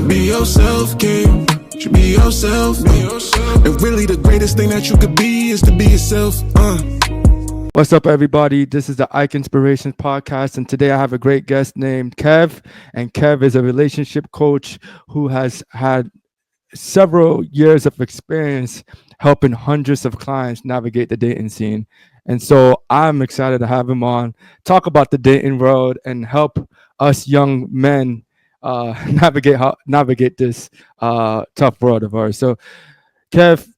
Be yourself, King. Should be yourself. And really the greatest thing that you could be is to be yourself. What's up, everybody? This is the Ike Inspirations podcast, and today I have a great guest named Kev. And Kev is a relationship coach who has had several years of experience helping hundreds of clients navigate the dating scene. And so I'm excited to have him on, talk about the dating world, and help us young men navigate this tough world of ours. So, Kev,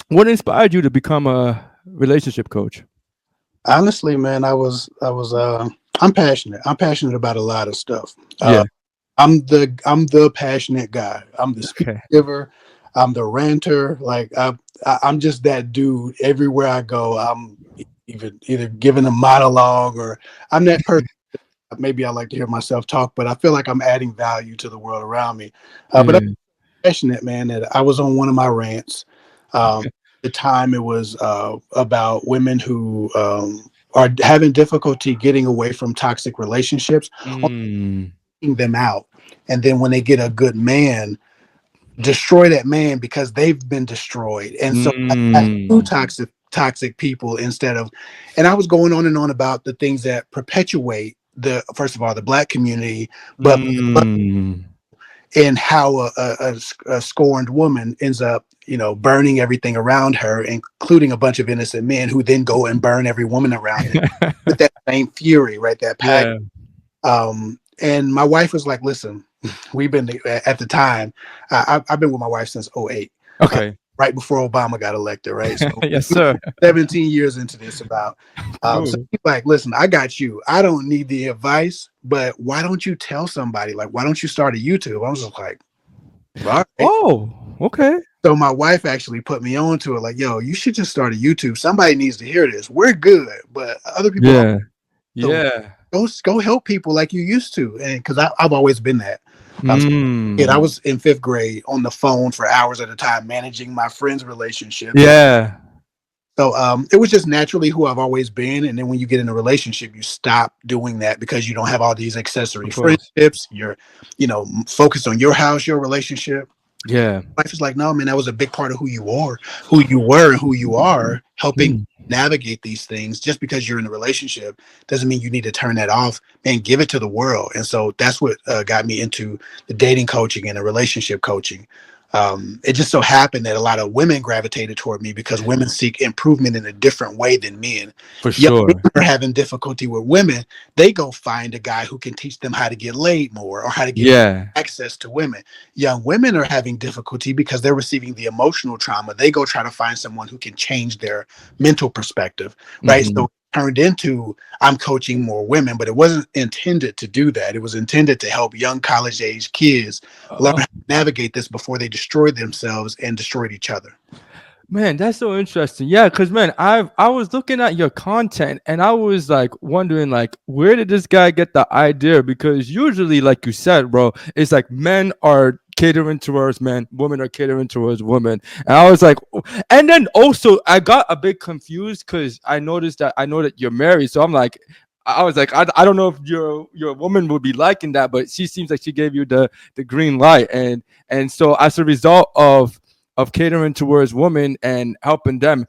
what inspired you to become a relationship coach? Honestly, man, I'm passionate. I'm passionate about a lot of stuff. Yeah. I'm the passionate guy. I'm the speech Okay. giver. I'm the ranter. Like I'm just that dude. Everywhere I go, I'm either giving a monologue or I'm that person. Maybe I like to hear myself talk, but I feel like I'm adding value to the world around me. But I'm passionate, man. That I was on one of my rants. The time it was about women who are having difficulty getting away from toxic relationships, taking them out, and then when they get a good man, destroy that man because they've been destroyed. And so two toxic people instead of, and I was going on and on about the things that perpetuate first of all the Black community, but and how a scorned woman ends up, burning everything around her, including a bunch of innocent men who then go and burn every woman around them with that same fury, right? That passion. And my wife was like, listen, we've been at the time, I've been with my wife since 2008. Okay. Right before Obama got elected, right? So yes, sir. 17 years into this about. So he's like, listen, I got you. I don't need the advice, but why don't you tell somebody? Like, why don't you start a YouTube? I was just like, right. Oh, okay. So my wife actually put me on to it. Like, yo, you should just start a YouTube. Somebody needs to hear this. We're good, but other people. Yeah. Go help people like you used to. And because I've always been that. I was in 5th grade on the phone for hours at a time, managing my friends' relationships. Yeah. So it was just naturally who I've always been. And then when you get in a relationship, you stop doing that because you don't have all these accessory friendships. You're, focused on your house, your relationship. Yeah. Life is like, no, man, that was a big part of who you are, who you were, and who you are, helping navigate these things. Just because you're in a relationship doesn't mean you need to turn that off and give it to the world. And so that's what got me into the dating coaching and the relationship coaching. It just so happened that a lot of women gravitated toward me because women seek improvement in a different way than men. For sure. Men are having difficulty with women. They go find a guy who can teach them how to get laid more or how to get access to women. Young women are having difficulty because they're receiving the emotional trauma. They go try to find someone who can change their mental perspective, right? So turned into I'm coaching more women, but it wasn't intended to do that. It was intended to help young college-age kids learn how to navigate this before they destroyed themselves and destroyed each other. Man, that's so interesting. Yeah, because man, I was looking at your content and I was like wondering, like, where did this guy get the idea? Because usually, like you said, bro, it's like men are catering towards men, women are catering towards women. And I was like, and then also I got a bit confused because I know that you're married. So I'm like, I was like, I don't know if your woman would be liking that, but she seems like she gave you the green light. And so as a result of catering towards women and helping them,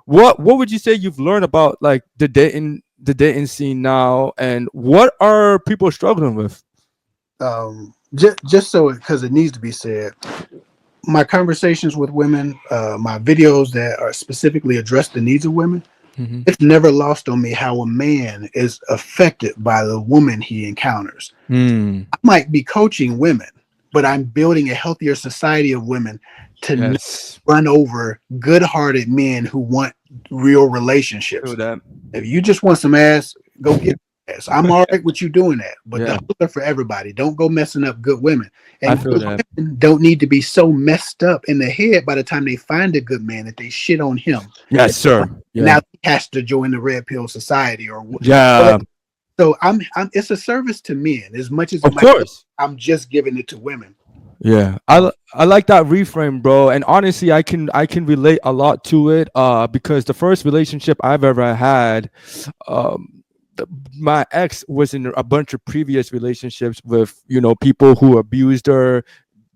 what would you say you've learned about like the dating scene now, and what are people struggling with? Just so, because it needs to be said, my conversations with women, my videos that are specifically address the needs of women, it's never lost on me how a man is affected by the woman he encounters. I might be coaching women, but I'm building a healthier society of women to run over good-hearted men who want real relationships. If you just want some ass, go get ass. I'm all right with you doing that, but the hoes are for everybody. Don't go messing up good women. And good women don't need to be so messed up in the head by the time they find a good man that they shit on him. Yes, sir. Now he has to join the red pill society or So I'm it's a service to men as much as I'm just giving it to women. Yeah, I like that reframe, bro. And honestly, I can relate a lot to it. Because the first relationship I've ever had, my ex was in a bunch of previous relationships with, people who abused her,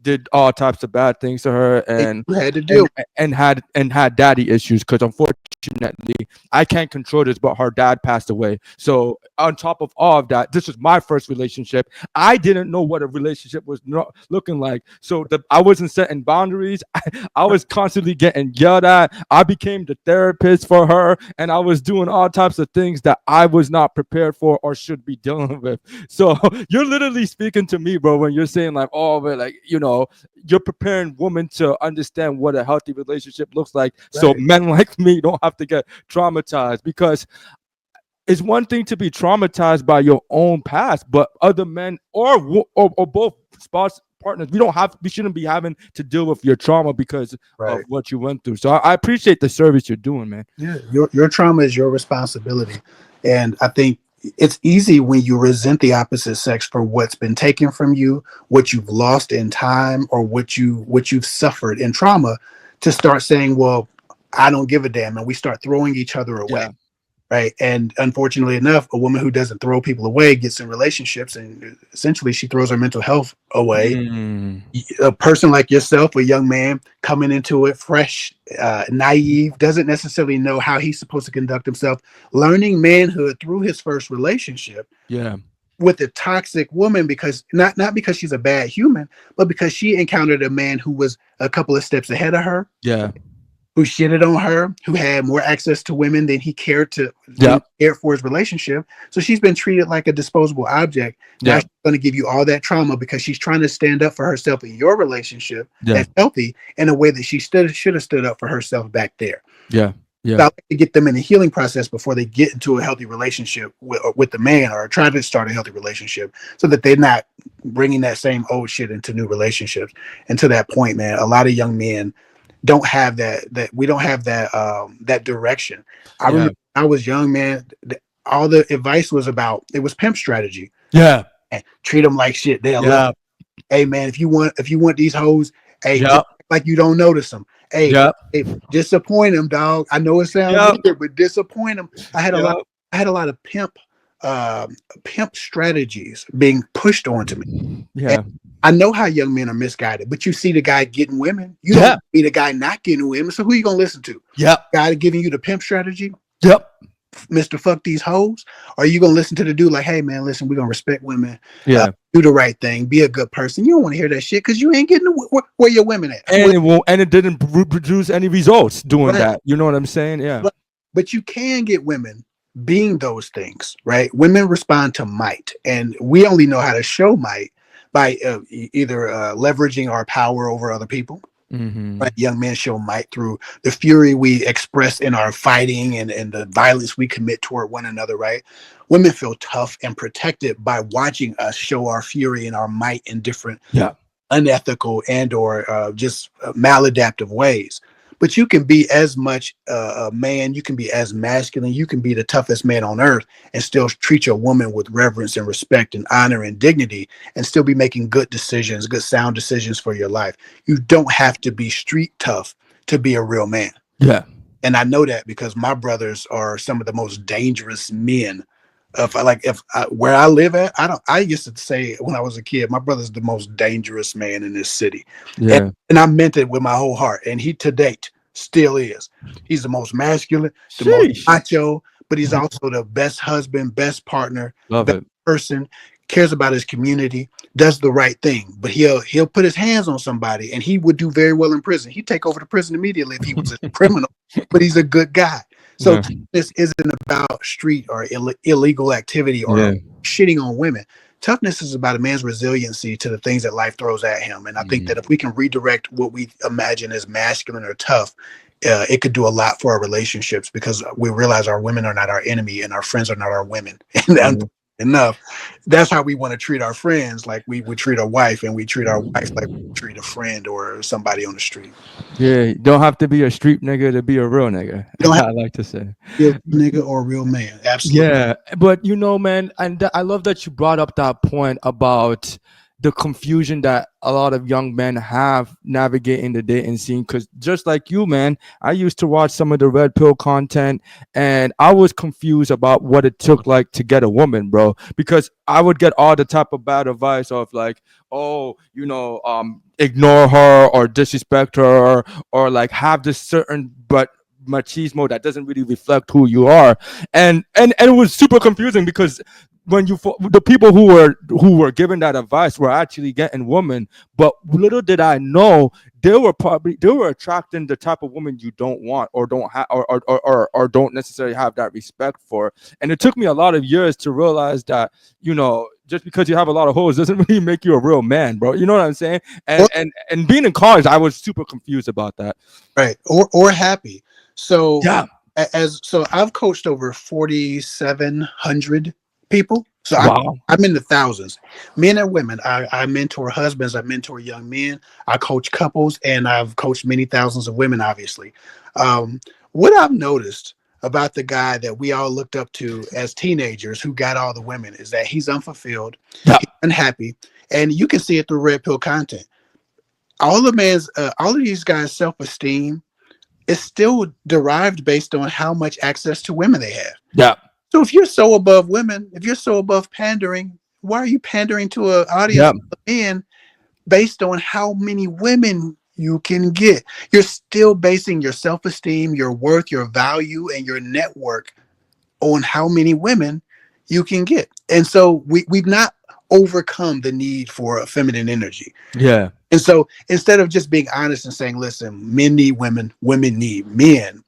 did all types of bad things to her, and You had to deal. and had daddy issues, because unfortunately I can't control this, but her dad passed away. So on top of all of that, this was my first relationship. I didn't know what a relationship was not looking like. So I wasn't setting boundaries. I was constantly getting yelled at. I became the therapist for her, and I was doing all types of things that I was not prepared for or should be dealing with. So you're literally speaking to me, bro, when you're saying like, oh, but like, you're preparing women to understand what a healthy relationship looks like. So Right. men like me don't have to get traumatized, because it's one thing to be traumatized by your own past, but other men or both spouse partners, we shouldn't be having to deal with your trauma because of Right. what you went through. So I appreciate the service you're doing, man. Yeah. Your trauma is your responsibility. And I think it's easy when you resent the opposite sex for what's been taken from you, what you've lost in time, or what you've suffered in trauma, to start saying, well, I don't give a damn. And we start throwing each other away. Yeah. Right. And unfortunately enough, a woman who doesn't throw people away gets in relationships, and essentially she throws her mental health away. Mm. A person like yourself, a young man coming into it fresh, naive, doesn't necessarily know how he's supposed to conduct himself, learning manhood through his first relationship Yeah. with a toxic woman, because not because she's a bad human, but because she encountered a man who was a couple of steps ahead of her, Yeah. who shitted on her, who had more access to women than he cared to Yeah. care for his relationship. So she's been treated like a disposable object. Now Yeah. she's going to give you all that trauma because she's trying to stand up for herself in your relationship Yeah. that's healthy, in a way that she should have stood up for herself back there. Yeah. Yeah. So I like to get them in a healing process before they get into a healthy relationship with the man, or try to start a healthy relationship, so that they're not bringing that same old shit into new relationships. And to that point, man, a lot of young men don't have that we don't have that direction. I Yeah. remember when I was young, man, all the advice was about, it was pimp strategy. Yeah. And treat them like shit, they'll love Yeah. you. Hey man, if you want these hoes, hey, just Yeah. act like you don't notice them. Hey, Yeah. hey, disappoint them, dog. I know it sounds Yeah. weird, but disappoint them. I had Yeah. a lot of pimp strategies being pushed onto me. Yeah. I know how young men are misguided, but you see the guy getting women. You Yeah. don't see the guy not getting women. So who you gonna listen to? Yep. Guy giving you the pimp strategy, Yep. Mr. Fuck these hoes? Or are you gonna listen to the dude like, hey man, listen, we're gonna respect women, Yeah. do the right thing, be a good person? You don't want to hear that shit because you ain't getting where your women at. And it won't, and it didn't produce any results doing Right. that. You know what I'm saying? Yeah. But you can get women being those things, right? Women respond to might, and we only know how to show might by either leveraging our power over other people. Mm-hmm. Right? Young men show might through the fury we express in our fighting, and the violence we commit toward one another, right? Women feel tough and protected by watching us show our fury and our might in different Yeah. unethical and or just maladaptive ways. But you can be as much a man, you can be as masculine, you can be the toughest man on earth, and still treat your woman with reverence and respect and honor and dignity, and still be making good decisions, good sound decisions for your life. You don't have to be street tough to be a real man. Yeah. And I know that because my brothers are some of the most dangerous men. Where I live at, I used to say when I was a kid, my brother's the most dangerous man in this city. Yeah. And I meant it with my whole heart. And he to date still is. He's the most masculine, the most Sheesh. macho, but he's also the best husband, best partner, Love best it. person, cares about his community, does the right thing. But he'll put his hands on somebody, and he would do very well in prison. He'd take over the prison immediately if he was a criminal, but he's a good guy. So Yeah. this isn't about street or illegal activity or Yeah. shitting on women. Toughness is about a man's resiliency to the things that life throws at him. And I think that if we can redirect what we imagine as masculine or tough, it could do a lot for our relationships, because we realize our women are not our enemy and our friends are not our women. And enough, that's how we want to treat our friends, like we would treat our wife, and we treat our wife like we treat a friend or somebody on the street. Yeah. You don't have to be a street nigga to be a real nigga. You don't have I like to say. to be a nigga or a real man. Absolutely. Yeah, but man, and I love that you brought up that point about the confusion that a lot of young men have navigating the dating scene. Because just like you, man, I used to watch some of the red pill content, and I was confused about what it took like to get a woman, bro. Because I would get all the type of bad advice of like, oh, ignore her or disrespect her, or like have this certain but machismo that doesn't really reflect who you are. And it was super confusing because the people who were given that advice were actually getting women, but little did I know they were attracting the type of woman you don't want, or don't have, or don't necessarily have that respect for. And it took me a lot of years to realize that, just because you have a lot of hoes doesn't really make you a real man, bro. You know what I'm saying? Or, And being in college, I was super confused about that. right. Or happy. So Yeah. so I've coached over 4,700 people. So Wow. I'm in the thousands, men and women. I mentor husbands, I mentor young men, I coach couples, and I've coached many thousands of women, obviously. What I've noticed about the guy that we all looked up to as teenagers who got all the women is that he's unfulfilled, Yeah. he's unhappy, and you can see it through red pill content. All of these guys' self-esteem is still derived based on how much access to women they have. Yeah. So if you're so above women, if you're so above pandering, why are you pandering to an audience Yeah. of men based on how many women you can get? You're still basing your self-esteem, your worth, your value, and your network on how many women you can get. And so we've not overcome the need for a feminine energy. Yeah. And so instead of just being honest and saying, listen, men need women, women need men.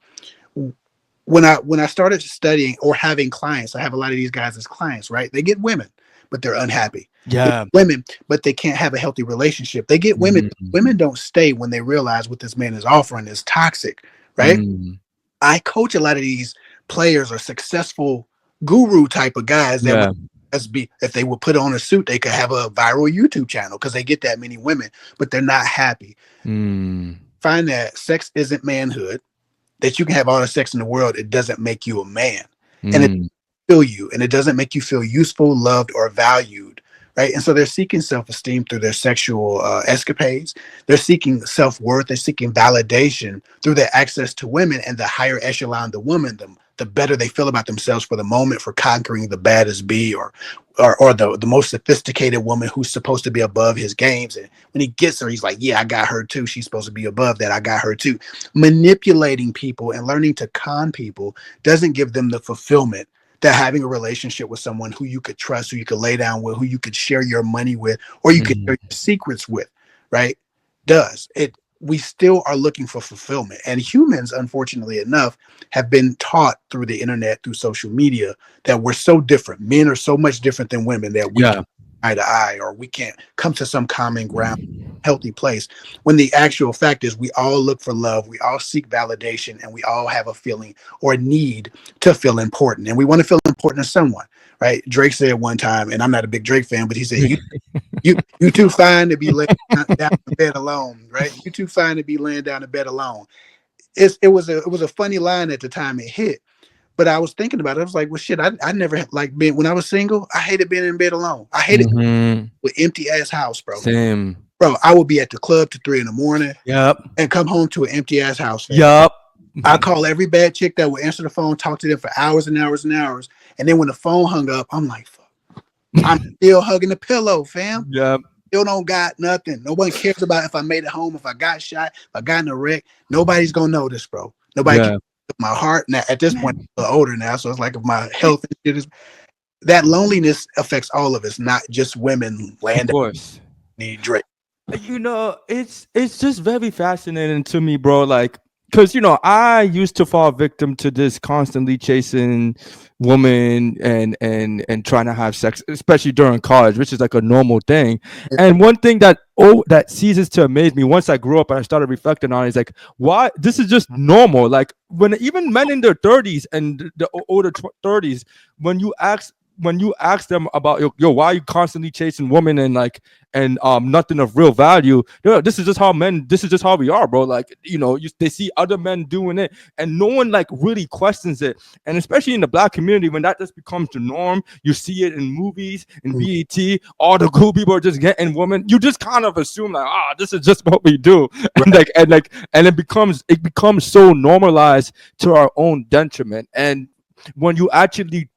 When I started studying or having clients, I have a lot of these guys as clients, right? They get women, but they're unhappy. They Yeah. get women, but they can't have a healthy relationship. They get women. Mm. Women don't stay when they realize what this man is offering is toxic, right? Mm. I coach a lot of these players or successful guru type of guys that would Yeah. if they would put on a suit, they could have a viral YouTube channel because they get that many women, but they're not happy. Mm. Find that sex isn't manhood, that you can have all the sex in the world. It doesn't make you a man. And it Mm. feel you, and it doesn't make you feel useful, loved, or valued. Right. And so they're seeking self-esteem through their sexual escapades. They're seeking self-worth. They're seeking validation through their access to women, and the higher echelon the woman, the better they feel about themselves for the moment, for conquering the baddest bee, or the most sophisticated woman who's supposed to be above his games. And when he gets her, he's like, yeah, I got her too. She's supposed to be above that. I got her too. Manipulating people and learning to con people doesn't give them the fulfillment that having a relationship with someone who you could trust, who you could lay down with, who you could share your money with, or you could share Mm. your secrets with, right? Does it? We still are looking for fulfillment. And humans, unfortunately enough, have been taught through the internet, through social media, that we're so different. Men are so much different than women that we Yeah. can't eye to eye, or we can't come to some common ground, healthy place. When the actual fact is, we all look for love, we all seek validation, and we all have a feeling or a need to feel important. And we want to feel important to someone, right? Drake said one time, and I'm not a big Drake fan, but he said, you too fine to be laying down in bed alone, right? You too fine to be laying down in bed alone. It was a funny line at the time it hit, but I was thinking about it. I was like, well, shit, I never like being when I was single. I hated being in bed alone. I hated Mhm. with empty ass house, bro. Same. Bro, I would be at the club to 3 in the morning Yep. and come home to an empty ass house, fam. Yep. I call every bad chick that would answer the phone, talk to them for hours and hours and hours, and then when the phone hung up, I'm like, fuck. I'm still hugging the pillow, fam. Yep. Still don't got nothing. No one cares about if I made it home, if I got shot, if I got in a wreck. Nobody's gonna know this, bro. Nobody can Yeah. my heart. Now at this point, I'm a little older now, so it's like if my health and shit is that loneliness affects all of us, not just women Of land course. need Drake. It's just very fascinating to me, bro. Like, because I used to fall victim to this constantly chasing woman and trying to have sex, especially during college, which is like a normal thing. And one thing that ceases to amaze me once I grew up and I started reflecting on it is like, why this is just normal. Like when even men in their 30s and the older 30s, when you ask when you ask them about yo, why are you constantly chasing women and like and nothing of real value, this is just how men, this is just how we are, bro. Like, they see other men doing it and no one like really questions it. And especially in the black community, when that just becomes the norm, you see it in movies, in BET, all the cool people are just getting women. You just kind of assume like, this is just what we do. And it becomes so normalized to our own detriment. And when you actually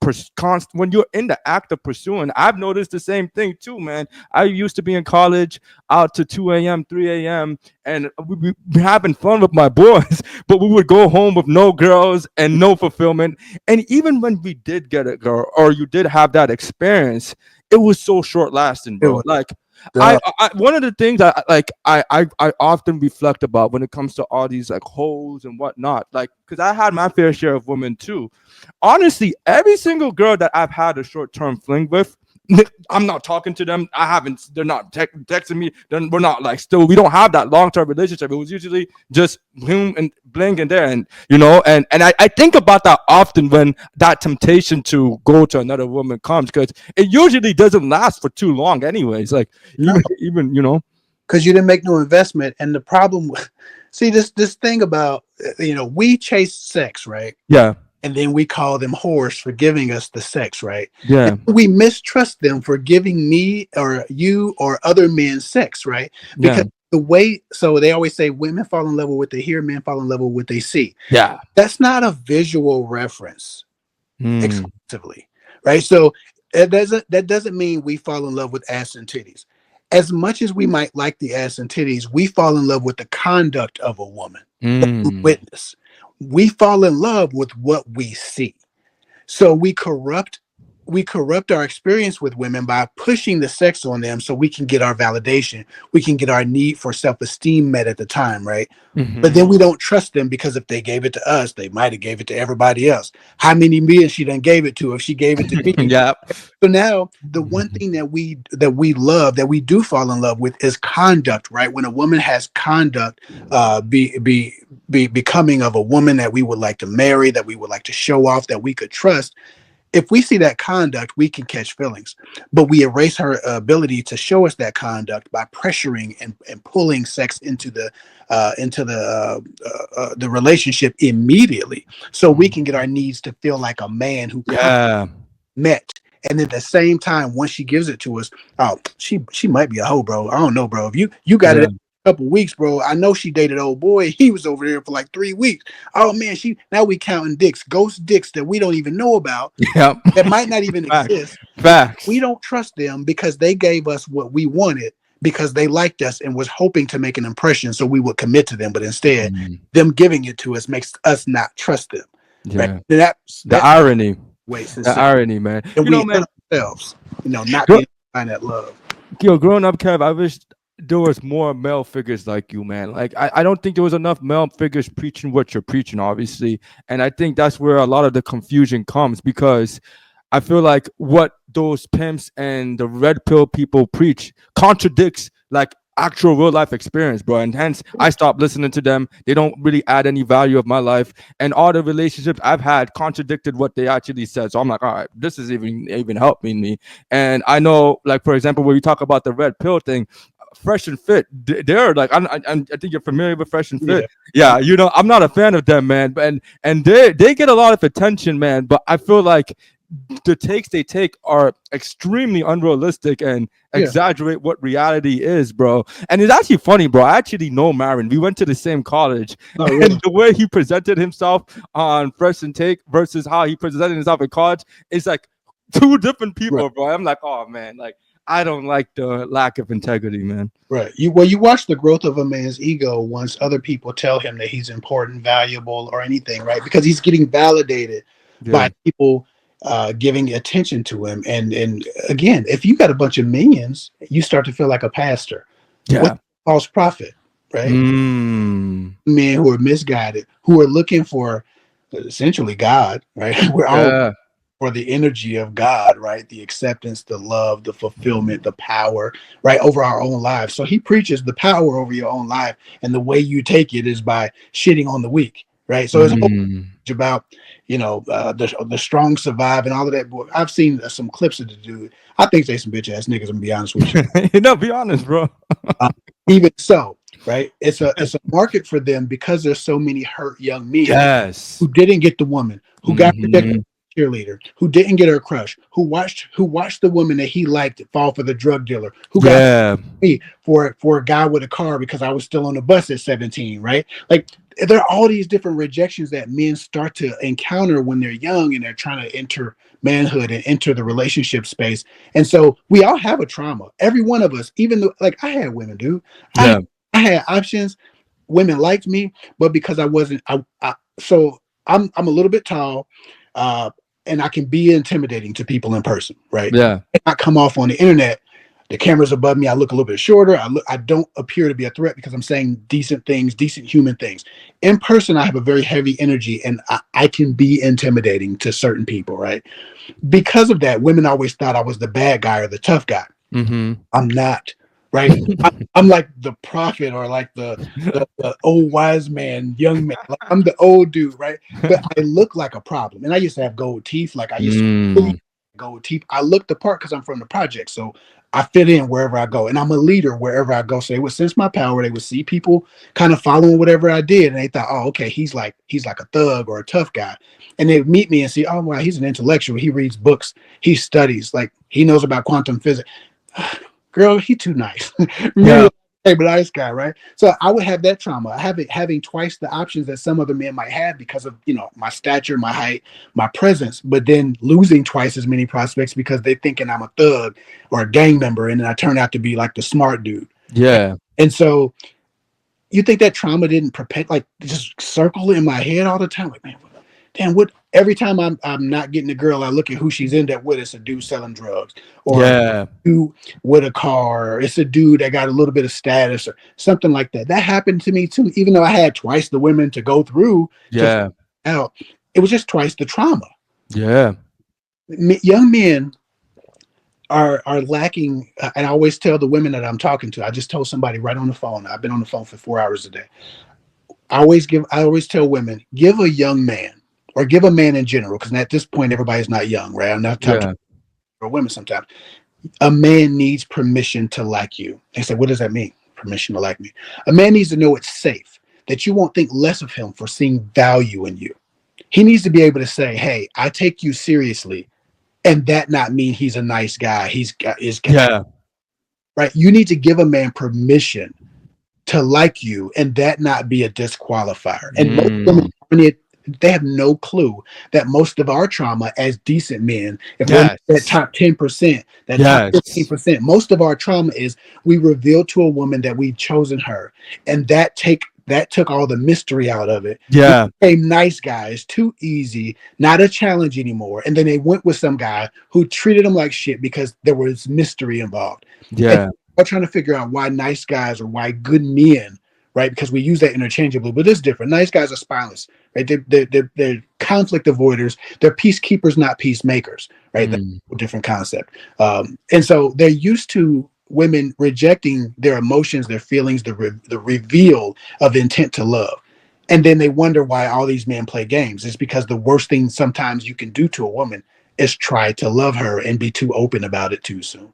when you're in the act of pursuing, I've noticed the same thing too, man. I used to be in college out to 2 a.m., 3 a.m., and we be having fun with my boys, but we would go home with no girls and no fulfillment. And even when we did get a girl or you did have that experience, it was so short lasting, bro. Like, I one of the things I often reflect about when it comes to all these like hoes and whatnot, like, because I had my fair share of women too. Honestly, every single girl that I've had a short-term fling with, I'm not talking to them. I haven't. They're not texting me. Then we're not like still. We don't have that long-term relationship. It was usually just boom and bling and there, and I think about that often when that temptation to go to another woman comes, because it usually doesn't last for too long, anyways. Like even because you didn't make no investment. And the problem, see this thing about we chase sex, right? Yeah. And then we call them whores for giving us the sex, right? Yeah. And we mistrust them for giving me or you or other men sex, right? Because so they always say women fall in love with what they hear, men fall in love with what they see. Yeah. That's not a visual reference exclusively, right? So that doesn't mean we fall in love with ass and titties. As much as we might like the ass and titties, we fall in love with the conduct of a woman that we witness. We fall in love with what we see. So we corrupt our experience with women by pushing the sex on them so we can get our validation. We can get our need for self-esteem met at the time, right? But then we don't trust them because if they gave it to us, they might have gave it to everybody else. How many men she done gave it to if she gave it to me? Yeah. So now the one thing that we love, that we do fall in love with, is conduct, right? When a woman has conduct, becoming of a woman that we would like to marry, that we would like to show off, that we could trust. If we see that conduct, we can catch feelings, but we erase her ability to show us that conduct by pressuring and pulling sex into the relationship immediately, so we can get our needs to feel like a man who met. And at the same time, once she gives it to us, she might be a hoe, bro. I don't know, bro. If you got it couple weeks, bro. I know she dated old boy. He was over there for like 3 weeks. Oh man, now we counting dicks, ghost dicks that we don't even know about. Yeah, that might not even exist. Facts. We don't trust them because they gave us what we wanted, because they liked us and was hoping to make an impression, so we would commit to them. But instead, them giving it to us makes us not trust them. Yeah, right? That's irony. The irony, man. And we hurt ourselves, not being find that love. Growing up, Kev, I wish there was more male figures like you, man. Like I don't think there was enough male figures preaching what you're preaching, obviously. And I think that's where a lot of the confusion comes, because I feel like what those pimps and the red pill people preach contradicts like actual real life experience, bro. And hence I stopped listening to them. They don't really add any value of my life. And all the relationships I've had contradicted what they actually said. So I'm like, all right, this is even helping me. And I know, like, for example, when you talk about the red pill thing, Fresh and Fit, they're like, I think you're familiar with Fresh and Fit. Yeah, I'm not a fan of them, man. And they get a lot of attention, man. But I feel like the takes they take are extremely unrealistic and exaggerate what reality is, bro. And it's actually funny, bro. I actually know Marin. We went to the same college. Really? And the way he presented himself on Fresh and Take versus how he presented himself in college is like two different people, bro. I'm like, oh man, like, I don't like the lack of integrity, man. Right. You watch the growth of a man's ego once other people tell him that he's important, valuable, or anything, right? Because he's getting validated by people giving attention to him. And again, if you got a bunch of minions, you start to feel like a pastor. What false prophet, right? Men who are misguided, who are looking for essentially God, right? We're all for the energy of God, right? The acceptance, the love, the fulfillment, the power, right? Over our own lives. So he preaches the power over your own life. And the way you take it is by shitting on the weak, right? So his about, the strong survive and all of that. But I've seen some clips of the dude. I think they some bitch ass niggas. I'm gonna be honest with you. Be honest, bro. Even so, right? It's a market for them because there's so many hurt young men Yes. who didn't get the woman, who got rejected cheerleader, who didn't get her crush, who watched the woman that he liked fall for the drug dealer, who got me for a guy with a car because I was still on the bus at 17, right? Like there are all these different rejections that men start to encounter when they're young and they're trying to enter manhood and enter the relationship space. And so we all have a trauma. Every one of us, even though like I had women, dude. I had options. Women liked me, but because I wasn't, so I'm a little bit tall, and I can be intimidating to people in person, right? Yeah. I come off on the internet, the camera's above me, I look a little bit shorter. I don't appear to be a threat because I'm saying decent things, decent human things. In person, I have a very heavy energy and I can be intimidating to certain people, right? Because of that, women always thought I was the bad guy or the tough guy. Mm-hmm. I'm not, right? I'm like the prophet or like the old wise man, young man. Like I'm the old dude, right? But I look like a problem. And I used to have gold teeth. Like I used to have gold teeth. I look the part because I'm from the project. So I fit in wherever I go. And I'm a leader wherever I go. So they would sense my power. They would see people kind of following whatever I did. And they thought, oh, okay, he's like a thug or a tough guy. And they would meet me and see, oh, wow, he's an intellectual. He reads books. He studies. Like he knows about quantum physics. Girl, he too nice. Really, but nice guy, right? So I would have that trauma. Having twice the options that some other men might have because of my stature, my height, my presence, but then losing twice as many prospects because they're thinking I'm a thug or a gang member, and then I turn out to be like the smart dude. Yeah. And so you think that trauma didn't just circle in my head all the time? Like, man, damn, every time I'm not getting a girl, I look at who she's in that with. It's a dude selling drugs, or a dude with a car, or it's a dude that got a little bit of status or something like that. That happened to me too, even though I had twice the women to go through. It was just twice the trauma. Yeah. Young men are lacking, and I always tell the women that I'm talking to. I just told somebody right on the phone. I've been on the phone for 4 hours a day. I always tell women, give a young man, or give a man in general, because at this point everybody's not young, right? I'm not talking for women sometimes. A man needs permission to like you. They say, what does that mean? Permission to like me. A man needs to know it's safe, that you won't think less of him for seeing value in you. He needs to be able to say, hey, I take you seriously, and that not mean he's a nice guy. Right. You need to give a man permission to like you, and that not be a disqualifier. And most women, they have no clue that most of our trauma as decent men, if we're that top 10%, that top 15%, most of our trauma is we reveal to a woman that we've chosen her, and that took all the mystery out of it. Yeah. A nice guy is too easy, not a challenge anymore. And then they went with some guy who treated them like shit because there was mystery involved. Yeah. And I'm trying to figure out why nice guys or why good men, right? Because we use that interchangeably, but it's different. Nice guys are spineless, right? They're conflict avoiders. They're peacekeepers, not peacemakers, right? That's a different concept. And so they're used to women rejecting their emotions, their feelings, the reveal of intent to love. And then they wonder why all these men play games. It's because the worst thing sometimes you can do to a woman is try to love her and be too open about it too soon.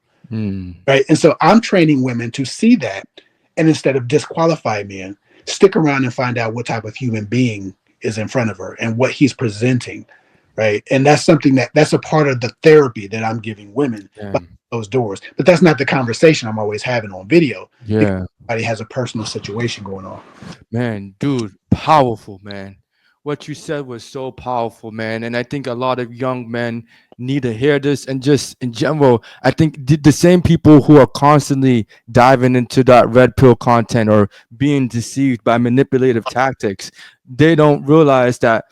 Right. And so I'm training women to see that. And instead of disqualify men, stick around and find out what type of human being is in front of her and what he's presenting. Right. And that's something that's a part of the therapy that I'm giving women behind those doors. But that's not the conversation I'm always having on video. Yeah. Everybody has a personal situation going on. Man, dude, powerful, man. What you said was so powerful, man. And I think a lot of young men need to hear this. And just in general, I think the same people who are constantly diving into that red pill content or being deceived by manipulative tactics, they don't realize that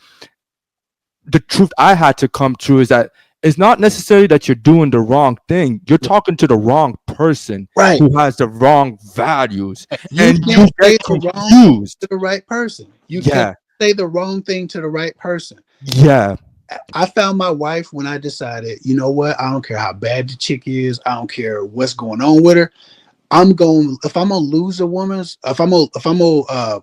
the truth I had to come to is that it's not necessarily that you're doing the wrong thing. You're talking to the wrong person, right, who has the wrong values. And you get confused to the right person. You can't say the wrong thing to the right person. Yeah. I found my wife when I decided, you know what? I don't care how bad the chick is. I don't care what's going on with her. If I'm gonna lose a woman, if I'm gonna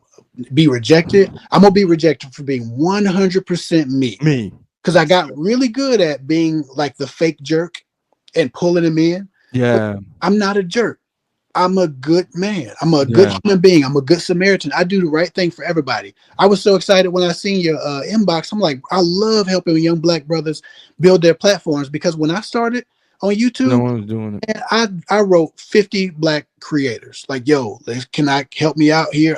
be rejected, I'm gonna be rejected for being 100% me. Me. Because I got really good at being like the fake jerk and pulling them in. Yeah. I'm not a jerk. I'm a good man. I'm a good Yeah. human being. I'm a good Samaritan. I do the right thing for everybody. I was so excited when I seen your inbox. I'm like, I love helping young Black brothers build their platforms, because when I started on No YouTube, one's doing it. man, I wrote 50 Black creators. Like, yo, can I help me out here?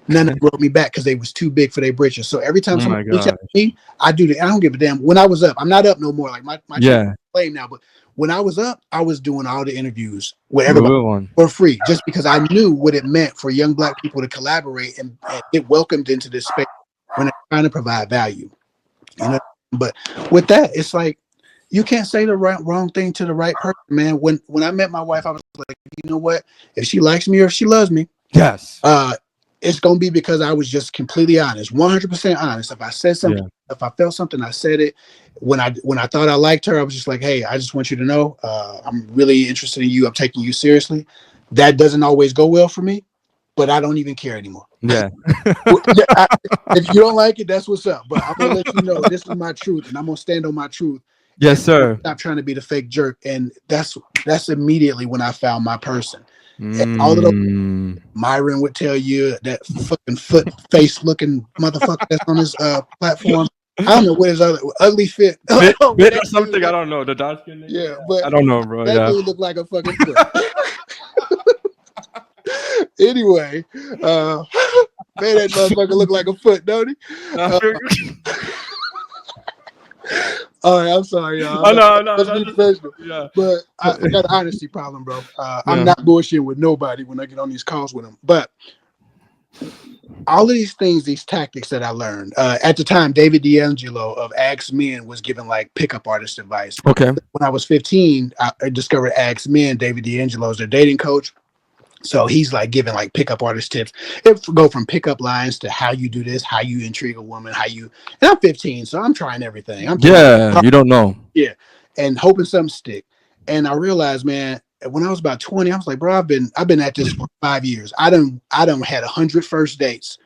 None of them wrote me back because they was too big for their britches. So every time Oh my somebody reach out god. to me, I do that. I don't give a damn. When I was up, I'm not up no more. Like my channel Yeah. flame now, but when I was up, I was doing all the interviews with The everybody real one. for free, just because I knew what it meant for young Black people to collaborate and get welcomed into this space when they're trying to provide value. You know, but with that, it's like you can't say the wrong thing to the right person, man. When I met my wife, I was like, you know what? If she likes me or if she loves me, Yes. it's gonna be because I was just completely honest, 100% honest. If I said something, if I felt something, I said it. When I thought I liked her, I was just like, hey, I just want you to know, I'm really interested in you. I'm taking you seriously. That doesn't always go well for me, but I don't even care anymore. Yeah. If you don't like it, that's what's up. But I'm gonna let you know this is my truth, and I'm gonna stand on my truth. Yes, sir. Stop trying to be the fake jerk. And that's immediately when I found my person. And all of those, Myron would tell you, that fucking foot face looking motherfucker that's on his platform. I don't know what his other ugly fit. Bit But or that something. dude, I don't know. The dark skin nigga? yeah, but I don't know, bro. that Yeah. dude looked like a fucking foot. Anyway, man, that motherfucker look like a foot, don't he? All right, I'm sorry, y'all. Oh, no, Let's be professional. yeah. But I got an honesty problem, bro. Yeah. I'm not bullshitting with nobody when I get on these calls with them. But all of these things, these tactics that I learned at the time, David D'Angelo of Ask Men was giving like pickup artist advice. Okay. When I was 15, I discovered Ask Men. David D'Angelo is their dating coach. So he's like giving like pickup artist tips. It go from pickup lines to how you do this, how you intrigue a woman, and I'm 15, so I'm trying everything. Yeah, you don't know. Yeah, and hoping something stick. And I realized, man, when I was about 20, I was like, bro, I've been at this for 5 years. I done had 100 first dates.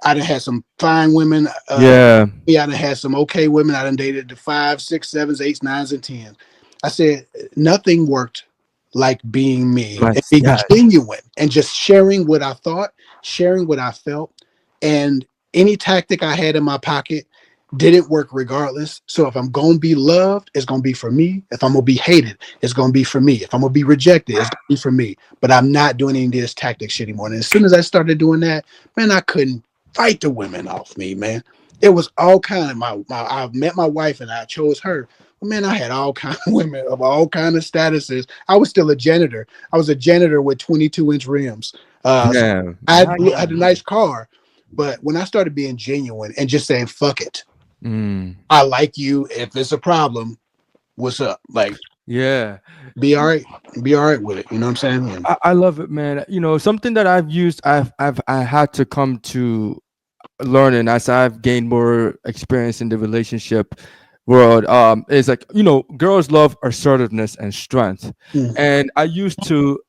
I done had some fine women. Yeah. I done had some okay women. I done dated the 5, 6, 7s, 8s, 9s, and 10s. I said nothing worked like being me and being genuine and just sharing what I thought, sharing what I felt, and any tactic I had in my pocket didn't work regardless. So if I'm going to be loved, it's going to be for me. If I'm going to be hated, it's going to be for me. If I'm going to be rejected, it's going to be for me. But I'm not doing any of this tactics shit anymore. And as soon as I started doing that, man, I couldn't fight the women off me, man. It was all kind of I met my wife and I chose her. Well, man, I had all kind of women of all kind of statuses. I was still a janitor. I was a janitor with 22-inch rims. So I had a nice car. But when I started being genuine and just saying, fuck it, I like you. If it's a problem, what's up? Like, yeah, be all right with it. You know what I'm saying? I love it, man. You know, something that I've used, I had to come to learning as I've gained more experience in the relationship world, is like, you know, girls love assertiveness and strength. And I used to,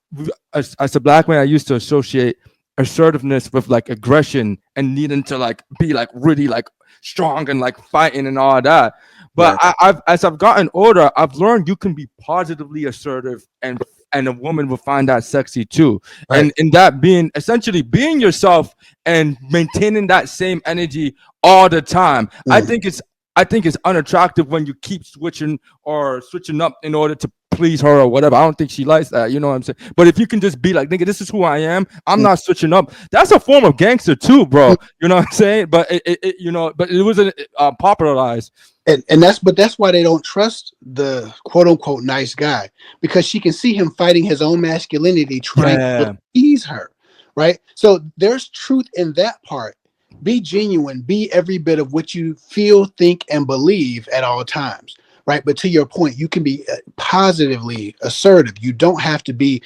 as a Black man, I used to associate assertiveness with like aggression and needing to like be like really like strong and like fighting and all that. But I've as I've gotten older, I've learned you can be positively assertive, and a woman will find that sexy too. And in that being essentially being yourself and maintaining that same energy all the time. I think it's unattractive when you keep switching up in order to please her or whatever. I don't think she likes that. You know what I'm saying? But if you can just be like, nigga, this is who I am. I'm not switching up. That's a form of gangster too, bro. You know what I'm saying? But it wasn't popularized. And that's why they don't trust the quote unquote nice guy, because she can see him fighting his own masculinity, trying to please her. Right. So there's truth in that part. Be genuine, be every bit of what you feel, think, and believe at all times. Right. But to your point, you can be positively assertive. You don't have to be.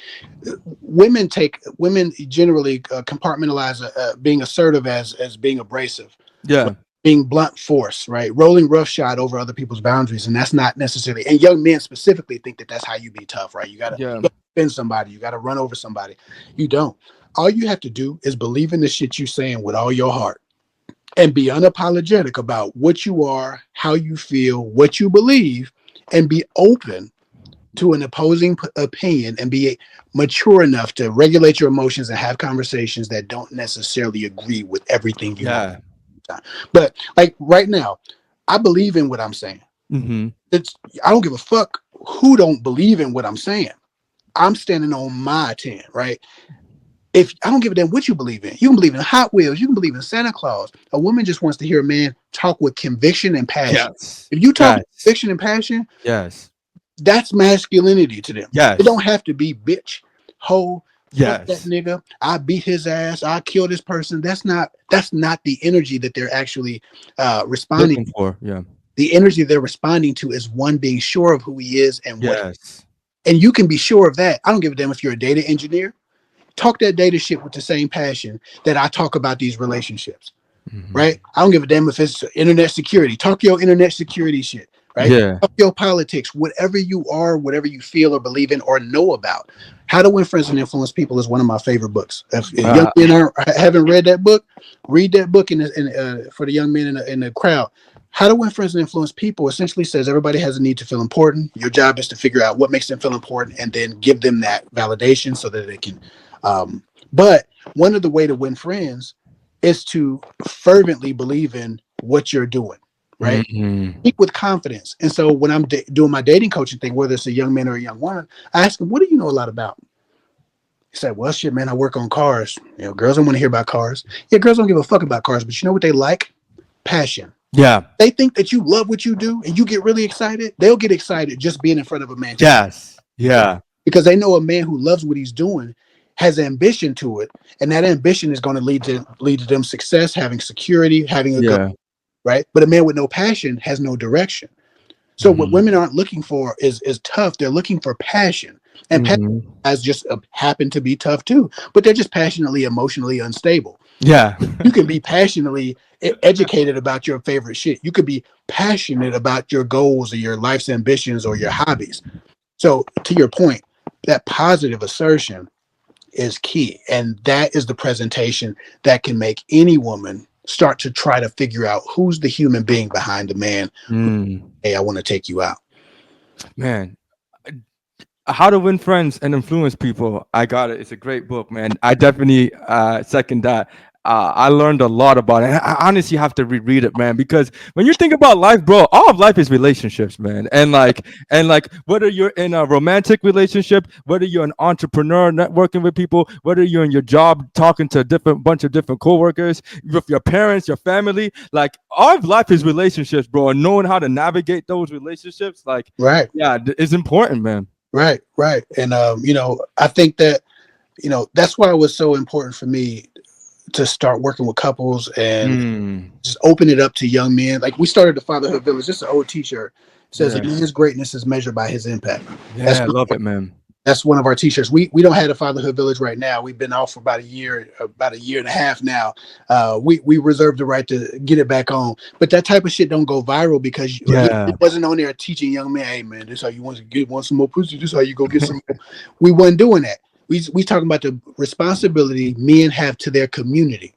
Women generally compartmentalize being assertive as being abrasive. Yeah. Being blunt force, right? Rolling roughshod over other people's boundaries. And that's not necessarily, and young men specifically think that that's how you be tough, right? You gotta offend somebody. You got to run over somebody. You don't. All you have to do is believe in the shit you saying with all your heart and be unapologetic about what you are, how you feel, what you believe, and be open to an opposing opinion and be mature enough to regulate your emotions and have conversations that don't necessarily agree with everything you want. But like right now, I believe in what I'm saying. Mm-hmm. I don't give a fuck who don't believe in what I'm saying. I'm standing on my 10, right? If I don't give a damn what you believe in, you can believe in Hot Wheels, you can believe in Santa Claus. A woman just wants to hear a man talk with conviction and passion. Yes. If you talk with conviction and passion, yes, that's masculinity to them. yes, It don't have to be bitch, hoe, fuck that yes. nigga. I beat his ass. I kill this person. That's not the energy that they're actually responding. Looking for, yeah. The energy they're responding to is one being sure of who he is and what. Yes. And you can be sure of that. I don't give a damn if you're a data engineer. Talk that data shit with the same passion that I talk about these relationships. Mm-hmm. Right? I don't give a damn if it's internet security. Talk your internet security shit. Right? Yeah. Talk your politics, whatever you are, whatever you feel or believe in or know about. How to Win Friends and Influence People is one of my favorite books. If young men haven't read that book, read that book for the young men in the crowd. How to Win Friends and Influence People essentially says everybody has a need to feel important. Your job is to figure out what makes them feel important and then give them that validation so that they can. But one of the way to win friends is to fervently believe in what you're doing, right? Mm-hmm. Speak with confidence. And so when I'm doing my dating coaching thing, whether it's a young man or a young woman, I ask them, what do you know a lot about? He said, well, shit, man, I work on cars. You know, girls don't want to hear about cars. Yeah, girls don't give a fuck about cars, but you know what they like? Passion. Yeah. They think that you love what you do and you get really excited. They'll get excited just being in front of a man. Yes. Yeah. Because they know a man who loves what he's doing has ambition to it, and that ambition is going to lead to them success, having security, having a good, right? But a man with no passion has no direction. So what women aren't looking for is tough. They're looking for passion, and passion has just happened to be tough too. But they're just passionately, emotionally unstable. Yeah. You can be passionately educated about your favorite shit. You could be passionate about your goals or your life's ambitions or your hobbies. So to your point, that positive assertion is key. And that is the presentation that can make any woman start to try to figure out who's the human being behind the man. Hey, I want to take you out. Man, How to Win Friends and Influence People. I got it. It's a great book, man. I definitely second that. I learned a lot about it. And I honestly have to reread it, man, because when you think about life, bro, all of life is relationships, man. And like whether you're in a romantic relationship, whether you're an entrepreneur networking with people, whether you're in your job talking to a bunch of different coworkers, with your parents, your family, like all of life is relationships, bro. And knowing how to navigate those relationships, like, right, yeah, it's important, man. Right. And I think that, that's why it was so important for me to start working with couples and just open it up to young men. Like we started the Fatherhood Village, just an old t-shirt. It says that his greatness is measured by his impact. Yeah, I love it, man. That's one of our t-shirts. We don't have a Fatherhood Village right now. We've been off for about a year and a half now. We reserve the right to get it back on. But that type of shit don't go viral because it wasn't on there teaching young men, hey man, this is how you want some more pussy. This is how you go get some more. We wasn't doing that. We talking about the responsibility men have to their community,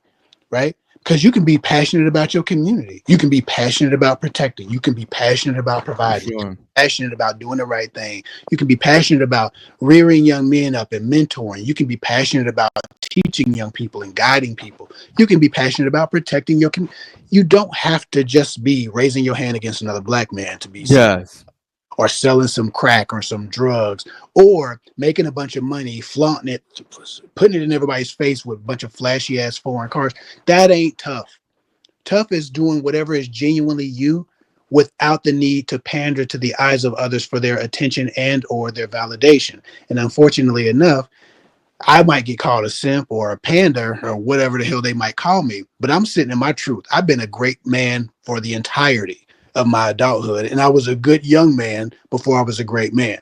right? Because you can be passionate about your community. You can be passionate about protecting. You can be passionate about providing. Sure. Passionate about doing the right thing. You can be passionate about rearing young men up and mentoring. You can be passionate about teaching young people and guiding people. You can be passionate about protecting your community. You don't have to just be raising your hand against another black man to be or selling some crack or some drugs or making a bunch of money, flaunting it, putting it in everybody's face with a bunch of flashy ass foreign cars. That ain't tough. Tough is doing whatever is genuinely you without the need to pander to the eyes of others for their attention and or their validation. And unfortunately enough, I might get called a simp or a pander or whatever the hell they might call me, but I'm sitting in my truth. I've been a great man for the entirety of my adulthood, and I was a good young man before I was a great man.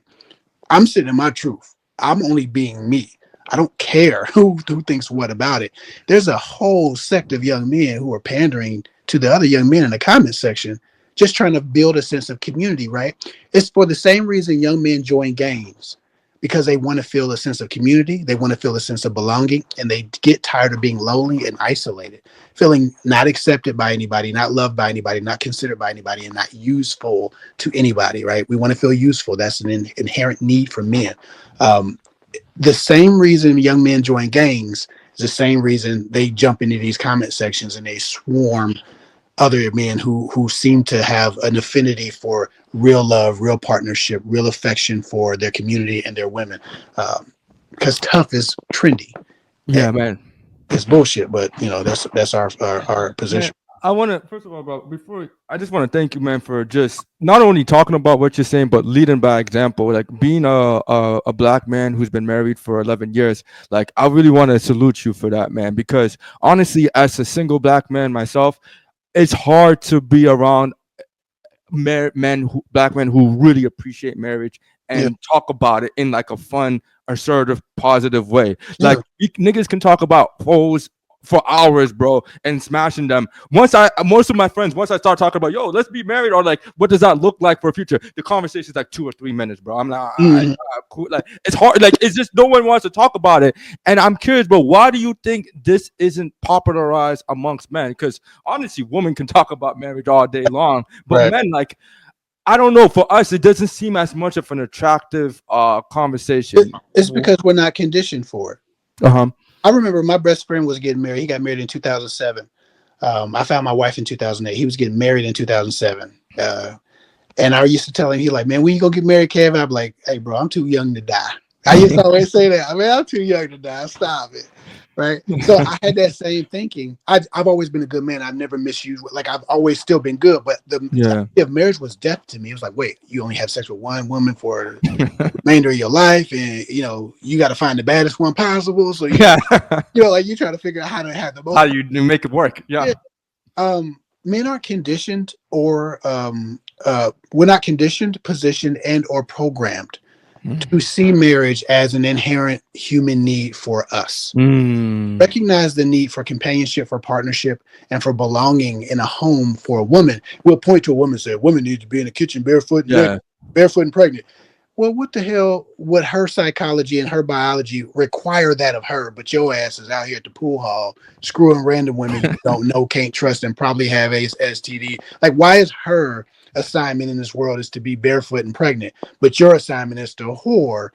I'm sitting in my truth. I'm only being me. I don't care who thinks what about it. There's a whole sect of young men who are pandering to the other young men in the comment section, just trying to build a sense of community, right? It's for the same reason young men join gangs, because they want to feel a sense of community. They want to feel a sense of belonging, and they get tired of being lonely and isolated, feeling not accepted by anybody, not loved by anybody, not considered by anybody, and not useful to anybody, right? We want to feel useful. That's an inherent need for men. The same reason young men join gangs is the same reason they jump into these comment sections and they swarm other men who seem to have an affinity for real love, real partnership, real affection for their community and their women. Because tough is trendy. Yeah, And man. it's bullshit, but that's our position. Man, I want to first of all, bro. Before I just want to thank you, man, for just not only talking about what you're saying, but leading by example. Like being a black man who's been married for 11 years. Like I really want to salute you for that, man. Because honestly, as a single black man myself, it's hard to be around black men who really appreciate marriage Yeah. and talk about it in like a fun, assertive, positive way. Yeah. Like niggas can talk about hoes for hours, bro, and smashing them. Most of my friends, once I start talking about, yo, let's be married, or like, what does that look like for a future? The conversation is like 2 or 3 minutes, bro. I'm like, cool. Like, it's hard. Like, it's just no one wants to talk about it. And I'm curious, bro, why do you think this isn't popularized amongst men? Because honestly, women can talk about marriage all day long, but Right. men, like, I don't know. For us, it doesn't seem as much of an attractive conversation. It's because we're not conditioned for it. Uh-huh. I remember my best friend was getting married. He got married in 2007. I found my wife in 2008. He was getting married in 2007. And I used to tell him, he like, man, when you gonna get married, Kev? I'm like, hey, bro, I'm too young to die. I used to always say that. I mean, I'm too young to die. Stop it. Right. So I had that same thinking. I've always been a good man. I've never misused. Like I've always still been good. But the idea of marriage was death to me. It was like, wait, you only have sex with one woman for the remainder of your life, and you got to find the baddest one possible. So like you try to figure out how to have the most. How you make it work? Yeah. Men are conditioned, or we're not conditioned, positioned, and or programmed to see marriage as an inherent human need for us. Recognize the need for companionship, for partnership, and for belonging in a home for a woman. We'll point to a woman and say, women need to be in the kitchen barefoot, barefoot and pregnant. Well, what the hell would her psychology and her biology require that of her? But your ass is out here at the pool hall screwing random women you don't know, can't trust, and probably have STD. Like, why is her assignment in this world is to be barefoot and pregnant, but your assignment is to whore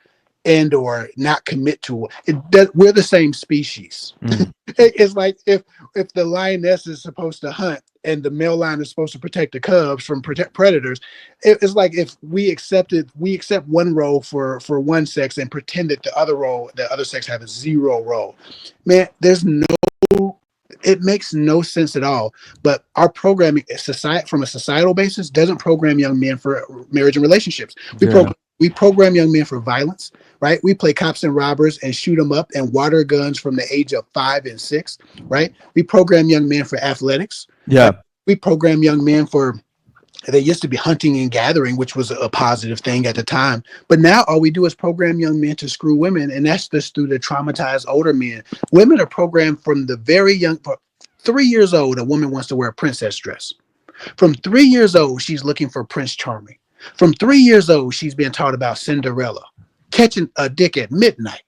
and or not commit to it? We're the same species. It's like if the lioness is supposed to hunt and the male lion is supposed to protect the cubs from predators, it's like if we accept one role for one sex and pretend that the other sex have a zero role. Man, it makes no sense at all. But our programming, from a societal basis, doesn't program young men for marriage and relationships. We program young men for violence, right? We play cops and robbers and shoot them up and water guns from the age of 5 and 6, right? We program young men for athletics. Yeah. Right? We program young men they used to be hunting and gathering, which was a positive thing at the time. But now all we do is program young men to screw women. And that's just through the traumatized older men. Women are programmed from the very young, for 3 years old, a woman wants to wear a princess dress. From 3 years old, she's looking for Prince Charming. From 3 years old, she's being taught about Cinderella, catching a dick at midnight.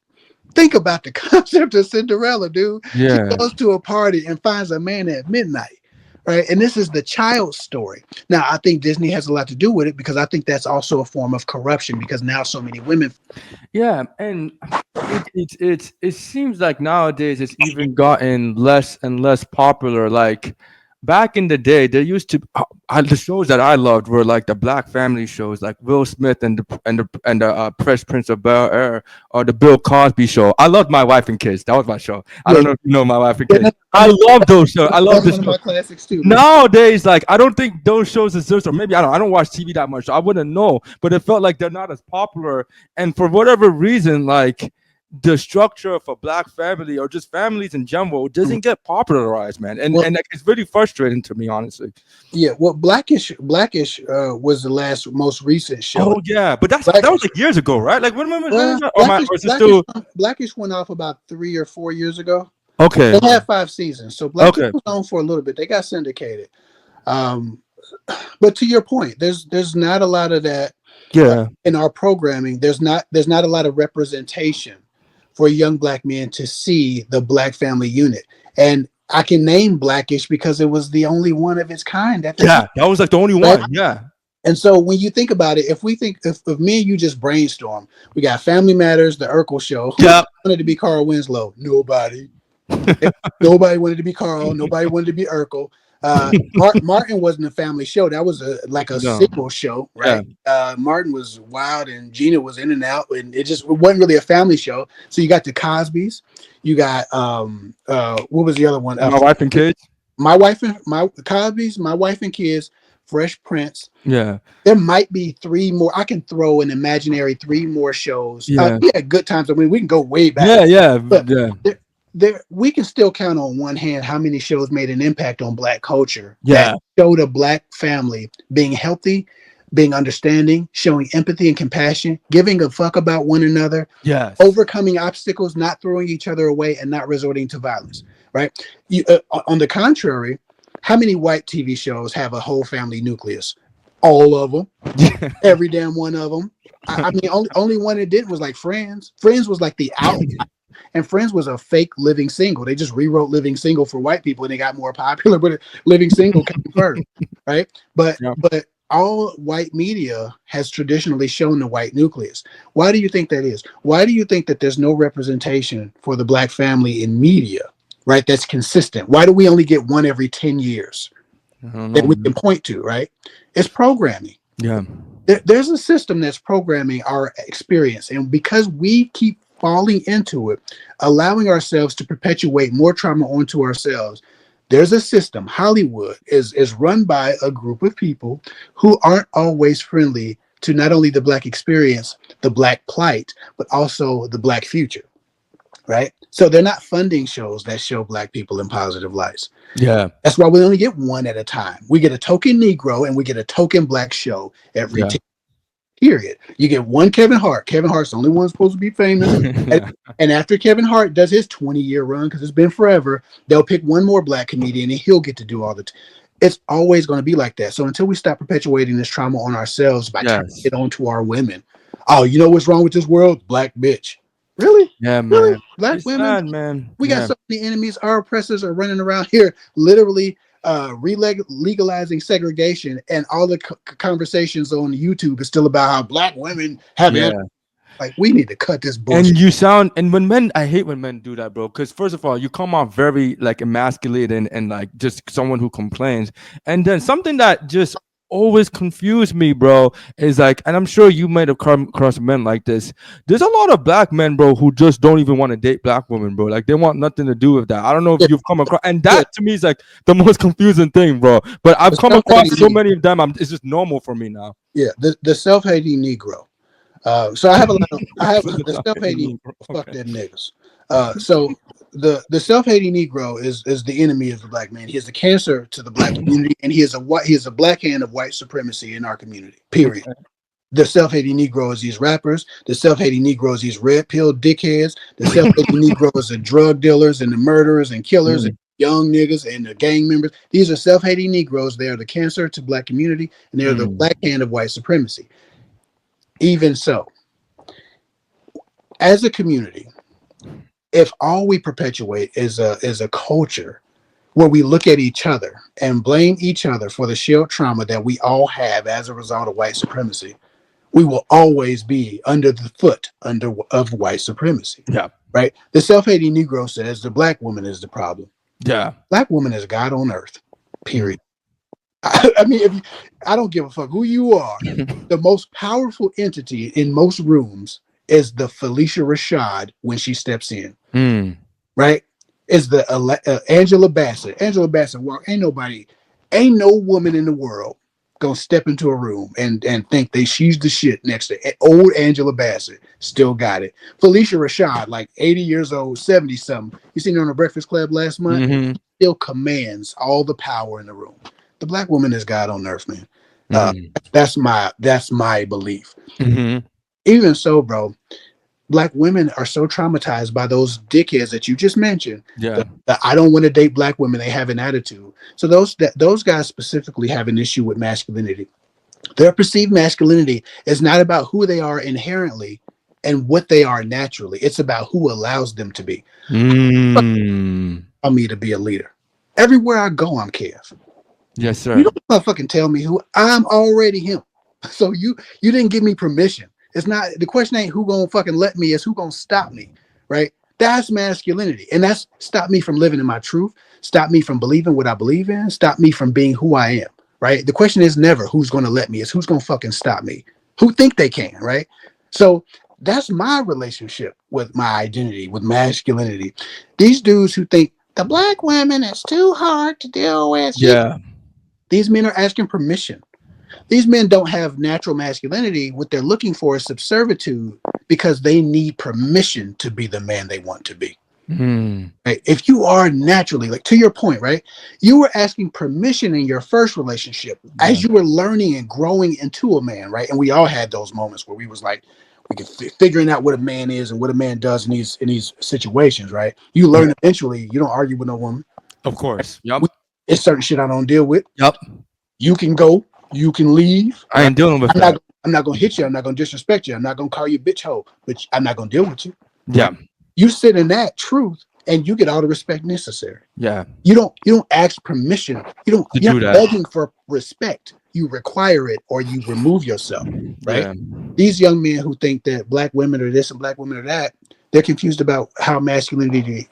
Think about the concept of Cinderella, dude. Yeah. She goes to a party and finds a man at midnight. Right. And this is the child's story. Now, I think Disney has a lot to do with it, because I think that's also a form of corruption, because now so many women. Yeah. And it seems like nowadays it's even gotten less and less popular. Like back in the day, there used to the shows that I loved were like the Black family shows, like Will Smith and the Fresh Prince of Bel-Air, or the Bill Cosby show. I loved My Wife and Kids. That was my show. I don't know if you know My Wife and Kids. I love those shows. I love this. One of my classics too. Nowadays, like I don't think those shows exist, or maybe I don't watch TV that much, so I wouldn't know. But it felt like they're not as popular, and for whatever reason, like the structure of a Black family or just families in general doesn't get popularized, man. And it's really frustrating to me, honestly. Yeah, well, Blackish was the most recent show. Oh yeah, but that was like years ago, right? Like when Blackish went off about 3 or 4 years ago. Okay. They had 5 seasons, so Blackish was on for a little bit. They got syndicated. But to your point, there's not a lot of that Yeah. In our programming, there's not a lot of representation for young black men to see the black family unit. And I can name Blackish because it was the only one of its kind at the time, Yeah. That was like the only right? one. Yeah. And so when you think about it, if me and you just brainstorm, we got Family Matters, the Urkel Show. Who Yeah. wanted to be Carl Winslow? Nobody. Nobody wanted to be Carl. Nobody wanted to be Urkel. Martin wasn't a family show. That was like a No. single show, Yeah. right? Martin was wild and Gina was in and out, and it wasn't really a family show. So you got the Cosbys, you got what was the other one? My wife and kids. My wife and my Cosbys, my wife and kids, Fresh Prince. Yeah. There might be three more. I can throw an imaginary three more shows. Yeah. We had good times. I mean, we can go way back. Yeah. Yeah. But Yeah. there we can still count on one hand how many shows made an impact on black culture Yeah. that showed a black family being healthy, being understanding, showing empathy and compassion, giving a fuck about one another, Yes. overcoming obstacles, not throwing each other away, and not resorting to violence. Right? On the contrary, how many white TV shows have a whole family nucleus? All of them, every damn one of them. I mean, only one that didn't was like Friends. Friends was like the out. And Friends was a fake Living Single. They just rewrote Living Single for white people, and they got more popular. But Living Single came first, right? But Yeah. but all white media has traditionally shown the white nucleus. Why do you think that is? Why do you think that there's no representation for the black family in media, right? That's consistent. Why do we only get one every 10 years I don't that know. we can point to, right? It's programming. Yeah. There's a system that's programming our experience, and because we keep falling into it, allowing ourselves to perpetuate more trauma onto ourselves, there's a system. Hollywood is run by a group of people who aren't always friendly to not only the black experience, the black plight, but also the black future, right? So they're not funding shows that show black people in positive lights. Yeah. That's why we only get one at a time. We get a token Negro and we get a token black show every Yeah. 10 period. You get one Kevin Hart. Kevin Hart's the only one supposed to be famous. Yeah. And after Kevin Hart does his 20-year run, because it's been forever, they'll pick one more black comedian and he'll get to do all the it's always going to be like that. So until we stop perpetuating this trauma on ourselves by turning Yes. it onto our women. Oh, you know what's wrong with this world? Black bitch. Really? Yeah, Really? man. Black It's women? sad, man. We Yeah. got so many enemies. Our oppressors are running around here literally legalizing segregation, and all the conversations on YouTube is still about how black women have Yeah. like, we need to cut this bullshit. And you sound, and when men, I hate when men do that, bro. Because first of all, you come off very like emasculated and like just someone who complains. And then something that just always confused me, bro, is like, and I'm sure you might have come across men like this. There's a lot of black men, bro, who just don't even want to date black women, bro. Like they want nothing to do with that. I don't know if you've come across, and that to me is like the most confusing thing, bro. But I've come across so many of them. It's just normal for me now. Yeah, the self-hating Negro. So I have the self-hating. Fuck that niggas. So the self-hating Negro is the enemy of the black man. He is the cancer to the black community, and he is a black hand of white supremacy in our community. Period. The self-hating Negro is these rappers. The self-hating Negro is these red pill dickheads. The self-hating Negro is the drug dealers and the murderers and killers and young niggas and the gang members. These are self-hating Negroes. They are the cancer to black community, and they are the black hand of white supremacy. Even so, as a community, if all we perpetuate is a culture where we look at each other and blame each other for the shared trauma that we all have as a result of white supremacy, we will always be under the foot of white supremacy. Yeah. Right? The self-hating Negro says the black woman is the problem. Yeah. Black woman is God on earth. Period. I mean, I don't give a fuck who you are. The most powerful entity in most rooms is the Felicia Rashad when she steps in. Right? Is the Angela Bassett. Angela Bassett walk. Ain't no woman in the world gonna step into a room and think that she's the shit next to old Angela Bassett. Still got it. Felicia Rashad, like 80 years old, 70 something. You seen her on the Breakfast Club last month? Still commands all the power in the room. The black woman is God on earth, man. That's my belief. Even so, bro, black women are so traumatized by those dickheads that you just mentioned. Yeah. That I don't want to date black women. They have an attitude. So those guys specifically have an issue with masculinity. Their perceived masculinity is not about who they are inherently and what they are naturally. It's about who allows them to be. Mm. Allow me to be a leader. Everywhere I go, I'm Kev. Yes, You sir. don't motherfucking tell me who I'm already him. So you didn't give me permission. It's not the question ain't who gonna fucking let me, it's who gonna stop me, right? That's masculinity. And that's stop me from living in my truth, stop me from believing what I believe in, stop me from being who I am, right? The question is never who's gonna let me, it's who's gonna fucking stop me. Who think they can, right? So that's my relationship with my identity, with masculinity. These dudes who think the black women is too hard to deal with. Yeah. These men are asking permission. These men don't have natural masculinity. What they're looking for is subservitude because they need permission to be the man they want to be. Mm. Right? If you are naturally, like to your point, right? You were asking permission in your first relationship Yeah. as you were learning and growing into a man, right? And we all had those moments where we was like, we could figuring out what a man is and what a man does in these situations, right? You Yeah. learn eventually. You don't argue with no woman. Of course. Yep. We, it's certain shit I don't deal with. Yep. You can go, you can leave, I right? ain't dealing with I'm that. not I'm not gonna hit you, I'm not gonna disrespect you, I'm not gonna call you bitch hoe, but I'm not gonna deal with you. Right? Yeah. You sit in that truth and you get all the respect necessary. Yeah. You don't ask permission. To You're do not that. begging for respect. You require it or you remove yourself, right? Yeah. These young men who think that black women are this and black women are that, they're confused about how masculinity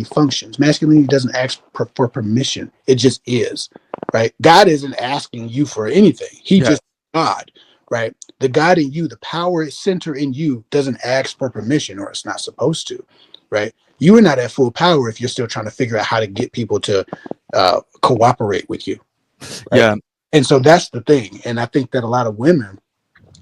functions. Masculinity doesn't ask for permission. It just is, right? God isn't asking you for anything. He Yeah. just God, right? The God in you, the power center in you doesn't ask for permission or it's not supposed to, right? You are not at full power if you're still trying to figure out how to get people to cooperate with you, right? Yeah. And so that's the thing. And I think that a lot of women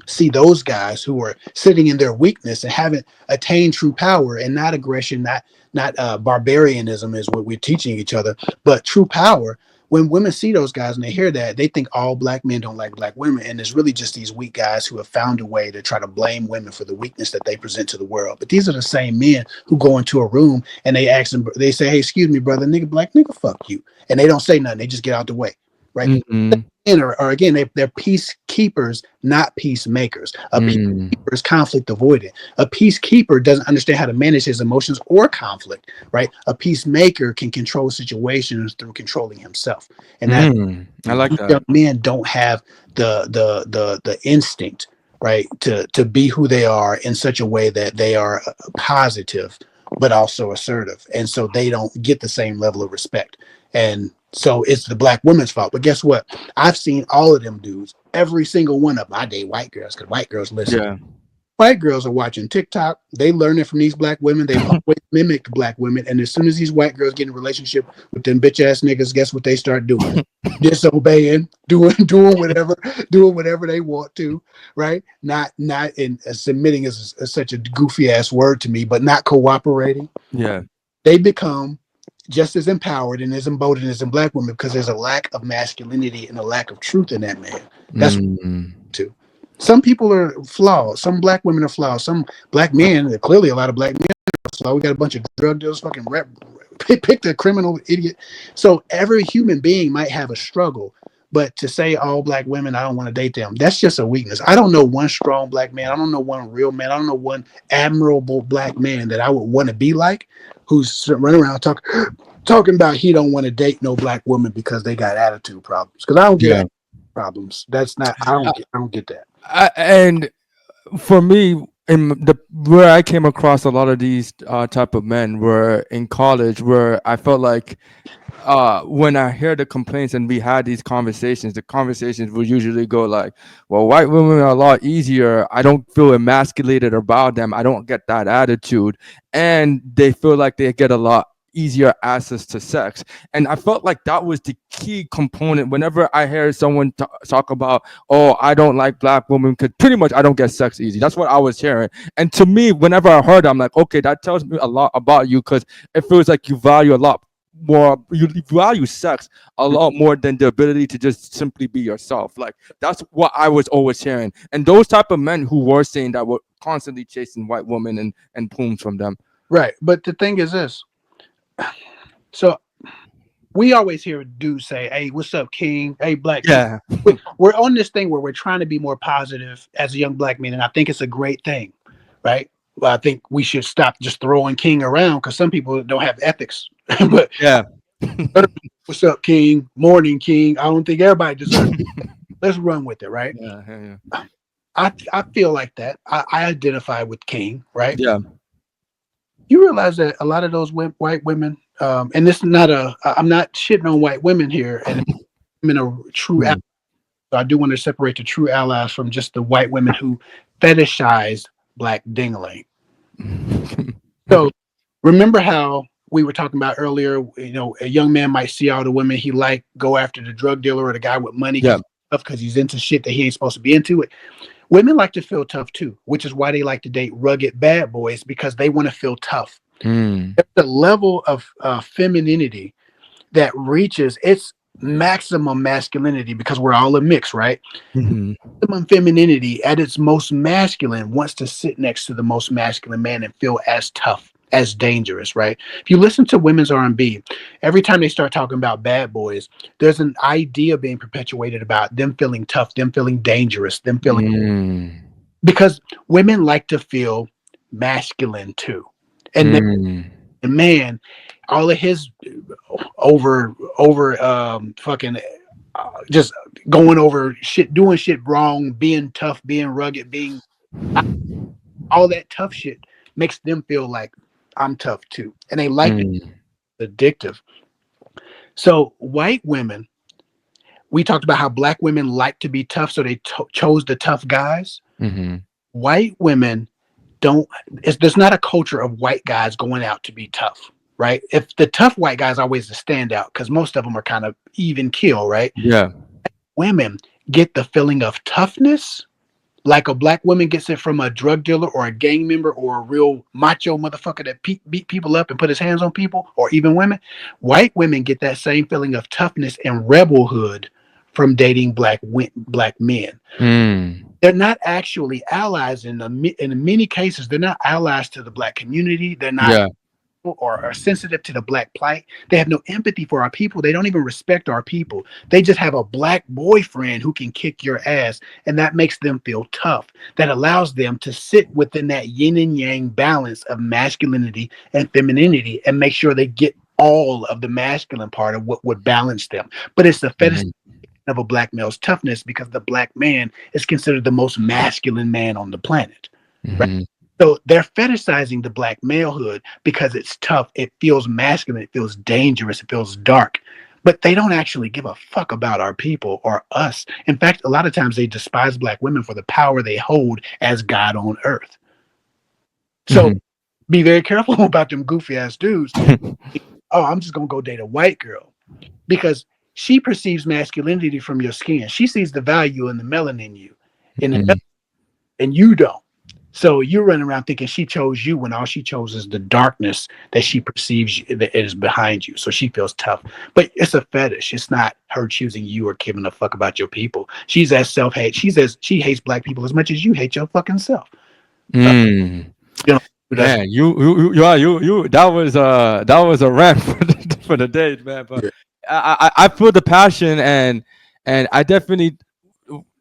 see those guys who are sitting in their weakness and haven't attained true power and not aggression, not barbarianism is what we're teaching each other, but true power. When women see those guys and they hear that, they think all black men don't like black women. And it's really just these weak guys who have found a way to try to blame women for the weakness that they present to the world. But these are the same men who go into a room and they ask them, they say, hey, excuse me, brother, nigga, black nigga, fuck you. And they don't say nothing. They just get out the way. Right. Mm-hmm. Or again, they're peacekeepers, not peacemakers. A Mm. peacekeeper is conflict avoidant. A peacekeeper doesn't understand how to manage his emotions or conflict, right? A peacemaker can control situations through controlling himself, and that I like that. young men don't have the instinct, right, to be who they are in such a way that they are positive but also assertive, and so they don't get the same level of respect. And so it's the black woman's fault. But guess what? I've seen all of them dudes, every single one of them. I date white girls because white girls listen. Yeah. White girls are watching TikTok. They learn it from these black women. They always mimic black women. And as soon as these white girls get in a relationship with them bitch ass niggas, guess what they start doing? Disobeying, doing whatever they want to, right? Not in submitting is such a goofy ass word to me, but not cooperating. Yeah. They become just as empowered and as emboldened as in black women because there's a lack of masculinity and a lack of truth in that man. That's too. Some people are flawed. Some black women are flawed. Some black men, clearly a lot of black men are flawed. We got a bunch of drug dealers, fucking pick the criminal idiot. So every human being might have a struggle, but to say all black women, I don't want to date them, that's just a weakness. I don't know one strong black man. I don't know one real man. I don't know one admirable black man that I would want to be like, who's running around talking about he don't want to date no black woman because they got attitude problems. Because I don't get problems. That's not. I don't get that. And for me, in the where I came across a lot of these type of men were in college, where I felt like when I hear the complaints and we had these conversations, the conversations would usually go like, well, white women are a lot easier. I don't feel emasculated about them. I don't get that attitude. And they feel like they get a lot easier access to sex. And I felt like that was the key component whenever I hear someone talk about, oh, I don't like black women because pretty much I don't get sex easy. That's what I was hearing. And to me, whenever I heard it, I'm like, okay, that tells me a lot about you because it feels like you value a lot more, you value sex a lot more than the ability to just simply be yourself. Like that's what I was always hearing. And those type of men who were saying that were constantly chasing white women and plumes from them. Right. But the thing is this. So we always hear dudes say, "Hey, what's up, King? Hey, Black King." Yeah. We're on this thing where we're trying to be more positive as a young black man, and I think it's a great thing, right? Well, I think we should stop just throwing King around because some people don't have ethics. But Yeah. what's up, King? Morning, King. I don't think everybody deserves. Let's run with it, right? Yeah. Yeah. I feel like that. I identify with King, right? Yeah. You realize that a lot of those white women, and this is not I'm not shitting on white women here, and women are true. Mm. So I do want to separate the true allies from just the white women who fetishize black dingling. So remember how we were talking about earlier, a young man might see all the women he like, go after the drug dealer or the guy with money Yeah. because he's into shit that he ain't supposed to be into it. Women like to feel tough too, which is why they like to date rugged bad boys because they want to feel tough. Mm. There's a level of femininity that reaches its maximum masculinity because we're all a mix, right? Mm-hmm. Maximum femininity at its most masculine wants to sit next to the most masculine man and feel as tough, as dangerous, right? If you listen to women's R&B, every time they start talking about bad boys, there's an idea being perpetuated about them feeling tough, them feeling dangerous, them feeling because women like to feel masculine too. And the man, all of his over fucking just going over shit, doing shit wrong, being tough, being rugged, being all that tough shit makes them feel like I'm tough too, and they like it. Addictive. So white women, we talked about how black women like to be tough, so they chose the tough guys. Mm-hmm. White women don't. There's not a culture of white guys going out to be tough, right? If the tough white guy is always the standout, because most of them are kind of even kill, right? Yeah. Women get the feeling of toughness like a black woman gets it from a drug dealer or a gang member or a real macho motherfucker that beat people up and put his hands on people, or even women. White women get that same feeling of toughness and rebelhood from dating black men. They're not actually allies in many cases. They're not allies to the black community. They're not Yeah. or are sensitive to the black plight. They have no empathy for our people. They don't even respect our people. They just have a black boyfriend who can kick your ass, and that makes them feel tough. That allows them to sit within that yin and yang balance of masculinity and femininity and make sure they get all of the masculine part of what would balance them. But it's the fetish of a black male's toughness because the black man is considered the most masculine man on the planet. Right? So they're fetishizing the black malehood because it's tough. It feels masculine. It feels dangerous. It feels dark. But they don't actually give a fuck about our people or us. In fact, a lot of times they despise black women for the power they hold as God on earth. So be very careful about them goofy ass dudes. Oh, I'm just going to go date a white girl because she perceives masculinity from your skin. She sees the value in the melanin in you, and you don't. So you're running around thinking she chose you when all she chose is the darkness that she perceives that is behind you. So she feels tough. But it's a fetish. It's not her choosing you or giving a fuck about your people. She's as self-hate. She hates black people as much as you hate your fucking self. Man, you that was a rant for the day, man. But I feel the passion and I definitely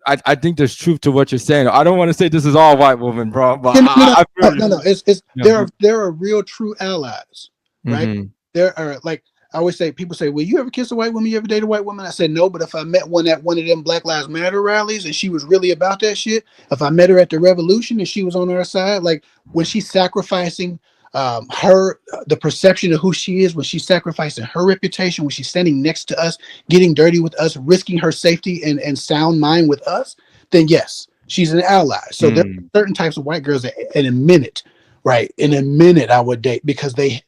I think there's truth to what you're saying. I don't want to say this is all white women, bro, but I feel you. No. It's there are real true allies, right? There are, like I always say, people say, "Well, you ever kiss a white woman? You ever date a white woman?" I said no, but if I met one at one of them Black Lives Matter rallies and she was really about that shit, if I met her at the revolution and she was on our side, like when she's sacrificing the perception of who she is, when she's sacrificing her reputation, when she's standing next to us, getting dirty with us, risking her safety and sound mind with us, then yes, she's an ally. So there are certain types of white girls that in a minute, right? In a minute I would date because they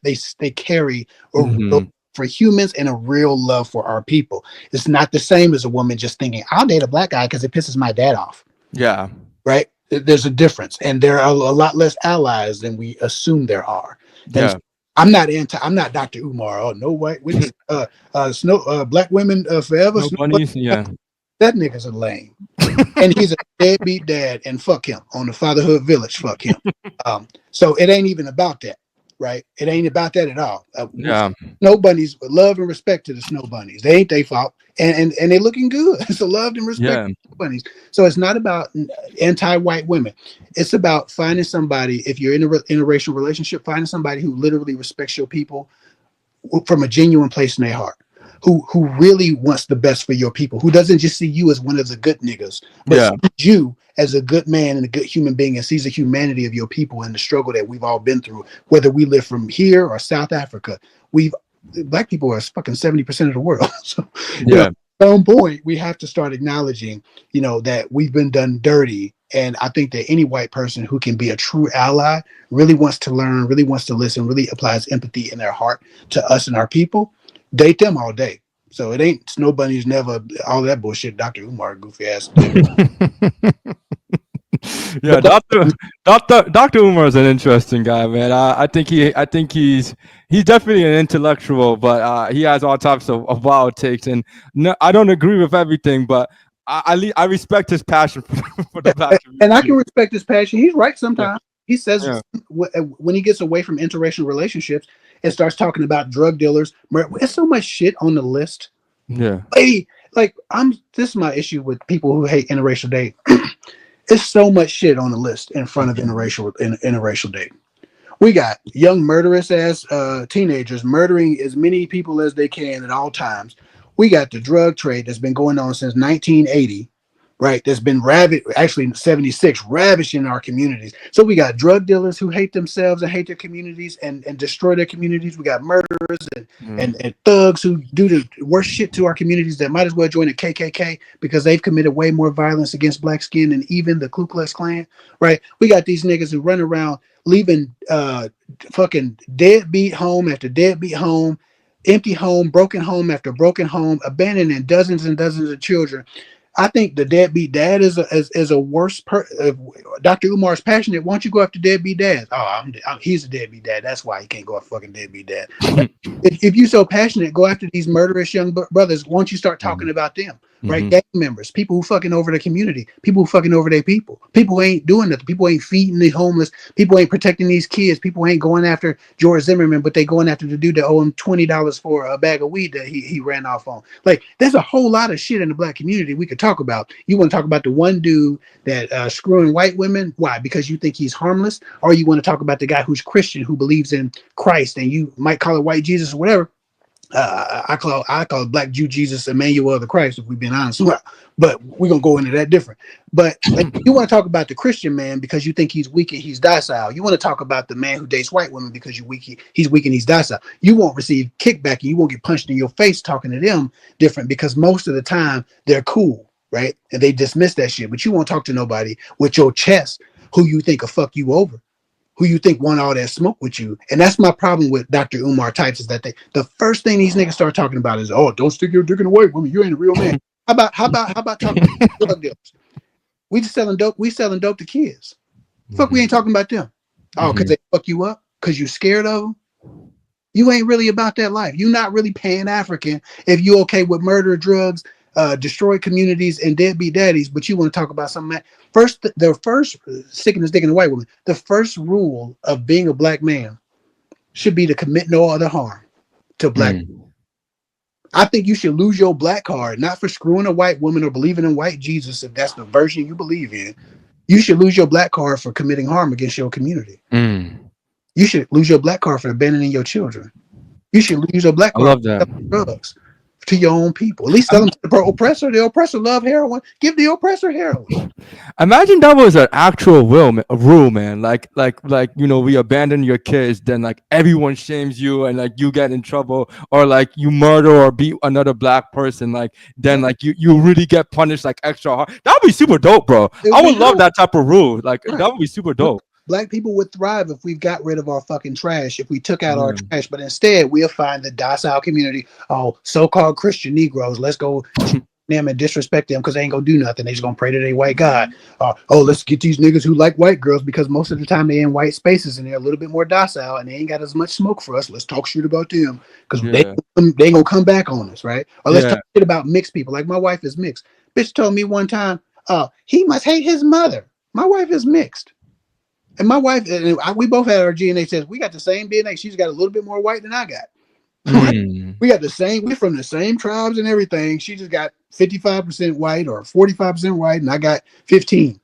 carry a real, for humans, and a real love for our people. It's not the same as a woman just thinking, I'll date a black guy because it pisses my dad off. Yeah. Right? There's a difference, and there are a lot less allies than we assume there are. Yeah. And I'm not Dr. Umar. Oh, no white women, black women forever. No bunnies, yeah. That nigga's a lame. And he's a deadbeat dad, and fuck him. On the Fatherhood Village, fuck him. So it ain't even about that. right? It ain't about that at all. Yeah. Snow bunnies, love and respect to the snow bunnies. They ain't their fault, and they looking good. So loved and respect Yeah. bunnies. So it's not about anti-white women. It's about finding somebody. If you're in a interracial relationship, finding somebody who literally respects your people from a genuine place in their heart. Who really wants the best for your people, who doesn't just see you as one of the good niggas, but Yeah. sees you as a good man and a good human being and sees the humanity of your people and the struggle that we've all been through, whether we live from here or South Africa. Black people are fucking 70% of the world. So, Yeah. at some point we have to start acknowledging, that we've been done dirty. And I think that any white person who can be a true ally really wants to learn, really wants to listen, really applies empathy in their heart to us and our people. Date them all day. So it ain't snow bunnies, never all that bullshit. Dr. Umar, goofy ass. Yeah, But Dr. Umar is an interesting guy, man. I think he's definitely an intellectual, but he has all types of wild takes, and no, I don't agree with everything, but I respect his passion for the black and I community. can respect his passion. He's right Yeah, sometimes. He says yeah, when he gets away from interracial relationships and starts talking about drug dealers, there's so much shit on the list. yeah. Hey, like this is my issue with people who hate interracial dating. It's so much shit on the list in front of interracial dating. We got young murderous ass teenagers murdering as many people as they can at all times. We got the drug trade that's been going on since 1980, right? That's been actually in 76, ravishing our communities. So we got drug dealers who hate themselves and hate their communities and destroy their communities. We got murderers and thugs who do the worst shit to our communities that might as well join the KKK because they've committed way more violence against black skin than even the Ku Klux Klan, right? We got these niggas who run around leaving fucking deadbeat home after deadbeat home, empty home, broken home after broken home, abandoning dozens and dozens of children. I think the deadbeat dad is a worse Dr. Umar's passionate. Why don't you go after deadbeat dads? Oh, he's a deadbeat dad. That's why he can't go after fucking deadbeat dad. If you're so passionate, go after these murderous young brothers. Why don't you start talking about them? Right? Gang members, people who fucking over the community, people who fucking over their people, people who ain't doing nothing, people who ain't feeding the homeless, people who ain't protecting these kids, people who ain't going after George Zimmerman, but they going after the dude that owe him $20 for a bag of weed that he ran off on. Like, there's a whole lot of shit in the black community we could talk about. You want to talk about the one dude that screwing white women? Why? Because you think he's harmless, or you want to talk about the guy who's Christian, who believes in Christ, and you might call it white Jesus or whatever. I call Black Jew Jesus Emmanuel the Christ, if we've been honest. But we're gonna go into that different. But like, you want to talk about the Christian man because you think he's weak and he's docile. You want to talk about the man who dates white women because he's weak and he's docile. You won't receive kickback and you won't get punched in your face talking to them different because most of the time they're cool, right? And they dismiss that shit. But you won't talk to nobody with your chest who you think will fuck you over, who you think want all that smoke with you. And that's my problem with Dr. Umar types is that the first thing these niggas start talking about is, oh, don't stick your dick in a white woman. You ain't a real man. How about talking about drug dealers? We just selling dope. We selling dope to kids. Fuck, we ain't talking about them. Oh, because they fuck you up? Because you scared of them? You ain't really about that life. You not really Pan-African if you okay with murder, drugs, destroy communities, and deadbeat daddies, but you want to talk about something. The first sticking his dick in a white woman, the first rule of being a black man should be to commit no other harm to black. I think you should lose your black card, not for screwing a white woman or believing in white Jesus, if that's the version you believe in. You should lose your black card for committing harm against your community. You should lose your black card for abandoning your children. You should lose your black I card love that. for drugs to your own people. At least tell them to the oppressor. The oppressor love heroin. Give the oppressor heroin. Imagine that was an actual rule, man. Like we abandon your kids, then like everyone shames you, and like you get in trouble, or like you murder or beat another black person, like then like you really get punished like extra hard. That would be super dope, bro. I would love that type of rule. Like that would be super dope. Black people would thrive if we got rid of our fucking trash, if we took out our trash. But instead, we'll find the docile community, so-called Christian Negroes. Let's go them and disrespect them because they ain't gonna do nothing. They just gonna pray to their white God. Let's get these niggas who like white girls because most of the time they in white spaces and they're a little bit more docile and they ain't got as much smoke for us. Let's talk shit about them because they ain't gonna come back on us, right? Or let's talk shit about mixed people. Like my wife is mixed. Bitch told me one time, he must hate his mother. My wife is mixed. And my wife, and we both had our DNA test. We got the same DNA. She's got a little bit more white than I got. Mm. We got the same. We're from the same tribes and everything. She just got 55% white or 45% white, and I got 15.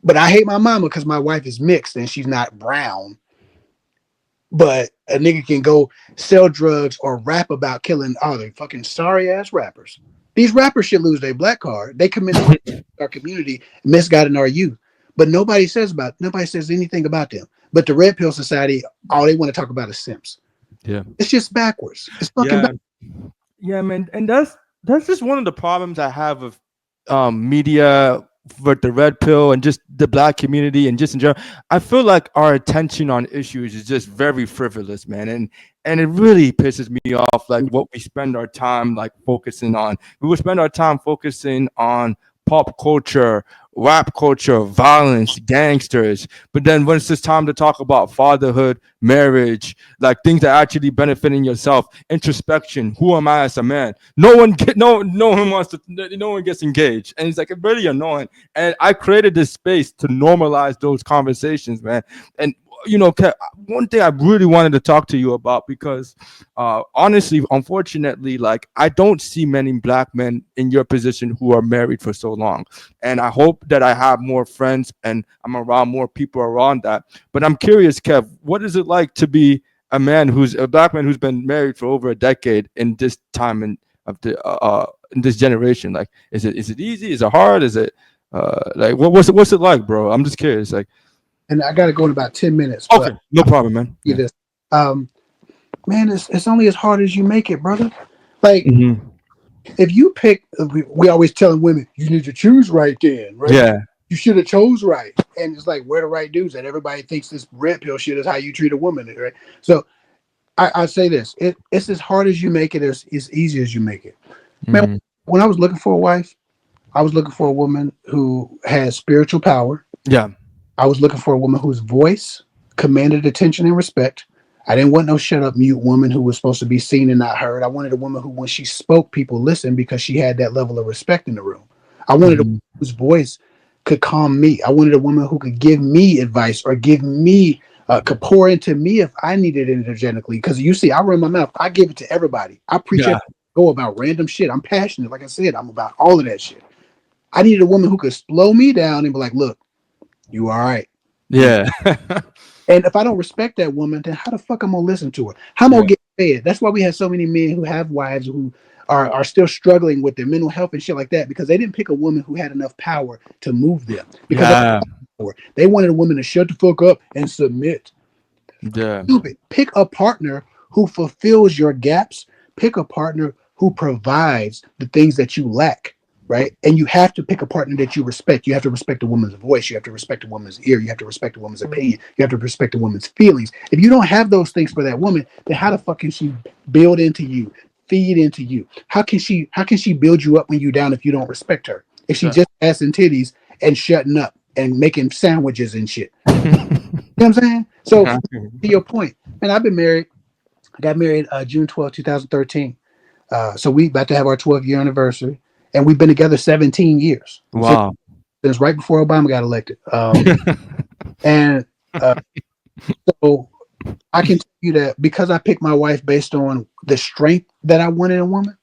But I hate my mama because my wife is mixed and she's not brown. But a nigga can go sell drugs or rap about killing all the fucking sorry ass rappers. These rappers should lose their black card. They committed our community, misguiding our youth. But nobody says anything about them. But the Red Pill Society, all they want to talk about is simps. Yeah. It's just backwards. It's fucking Yeah. backwards. Yeah, man. And that's just one of the problems I have with media, with the red pill and just the black community and just in general. I feel like our attention on issues is just very frivolous, man. And it really pisses me off, like what we spend our time like focusing on. We will spend our time focusing on pop culture, rap culture, violence, gangsters. But then when it's just time to talk about fatherhood, marriage, like things that are actually benefiting yourself, introspection, who am I as a man? No one wants to, no one gets engaged. And it's like really annoying. And I created this space to normalize those conversations, man. And one thing I really wanted to talk to you about, because honestly, unfortunately, like I don't see many black men in your position who are married for so long. And I hope that I have more friends and I'm around more people around that. But I'm curious, Kev, what is it like to be a black man who's been married for over a decade in this time in this generation? Like, is it easy? Is it hard? Is it like what's it like, bro? I'm just curious. Like, And I got to go in about 10 minutes. okay, no problem, man. Yeah. This. Man, it's only as hard as you make it, brother. Like, Mm-hmm. if you pick, we always telling women, you need to choose right then, right? Yeah. You should have chose right. And it's like, where the right dudes at? Everybody thinks this red pill shit is how you treat a woman, right? So I say this, it's as hard as you make it, as easy as you make it. Man, Mm-hmm. when I was looking for a wife, I was looking for a woman who had spiritual power. Yeah. I was looking for a woman whose voice commanded attention and respect. I didn't want no shut up mute woman who was supposed to be seen and not heard. I wanted a woman who, when she spoke, people listened because she had that level of respect in the room. I wanted a Mm-hmm. woman whose voice could calm me. I wanted a woman who could give me advice or give me, could pour into me if I needed it energetically. Because you see, I run my mouth. I give it to everybody. I preach Yeah. go about random shit. I'm passionate. Like I said, I'm about all of that shit. I needed a woman who could slow me down and be like, look, you all right. Yeah. And if I don't respect that woman, then how the fuck I'm gonna listen to her? How am I gonna get fed? That's why we have so many men who have wives who are still struggling with their mental health and shit like that, because they didn't pick a woman who had enough power to move them. Because Yeah. they wanted a woman to shut the fuck up and submit. Yeah. Stupid. Pick a partner who fulfills your gaps. Pick a partner who provides the things that you lack. Right. And you have to pick a partner that you respect. You have to respect a woman's voice. You have to respect a woman's ear. You have to respect a woman's opinion. You have to respect a woman's feelings. If you don't have those things for that woman, then how the fuck can she build into you, feed into you? How can she build you up when you're down if you don't respect her? If she just ass and titties and shutting up and making sandwiches and shit. You know what I'm saying? So to your point, man, I've been married. I got married June 12, 2013. So we about to have our 12th year anniversary. And we've been together 17 years. Wow. Since right before Obama got elected. And so I can tell you that because I picked my wife based on the strength that I wanted in a woman,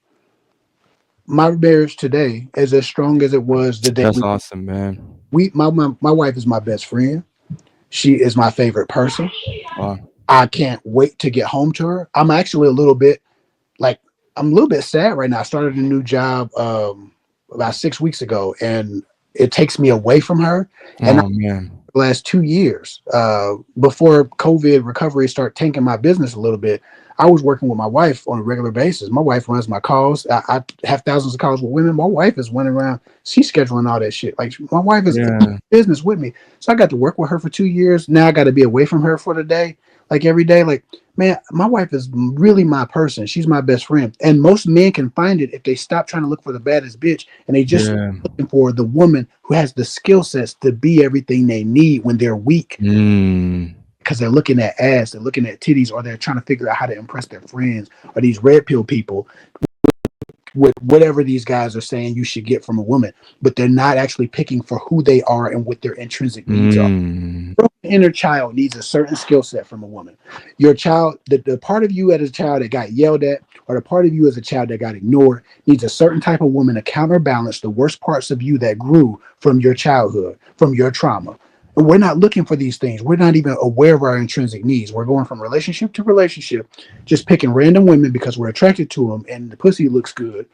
my marriage today is as strong as it was the day. That's awesome, man. My wife is my best friend. She is my favorite person. Wow. I can't wait to get home to her. I'm actually a little bit sad right now. I started a new job about 6 weeks ago, and it takes me away from her. And man, the last 2 years, before COVID recovery started tanking my business a little bit, I was working with my wife on a regular basis. My wife runs my calls. I have thousands of calls with women. My wife is running around. She's scheduling all that shit. Like, my wife is in business with me. So I got to work with her for 2 years. Now I got to be away from her for the day, like every day. Like, man, my wife is really my person. She's my best friend. And most men can find it if they stop trying to look for the baddest bitch and they just looking for the woman who has the skill sets to be everything they need when they're weak. Because they're looking at ass, they're looking at titties, or they're trying to figure out how to impress their friends, or these red pill people with whatever these guys are saying you should get from a woman, but they're not actually picking for who they are and what their intrinsic needs are. Your inner child needs a certain skill set from a woman. Your child, the part of you as a child that got yelled at, or the part of you as a child that got ignored, needs a certain type of woman to counterbalance the worst parts of you that grew from your childhood, from your trauma. And we're not looking for these things. We're not even aware of our intrinsic needs. We're going from relationship to relationship, just picking random women because we're attracted to them and the pussy looks good,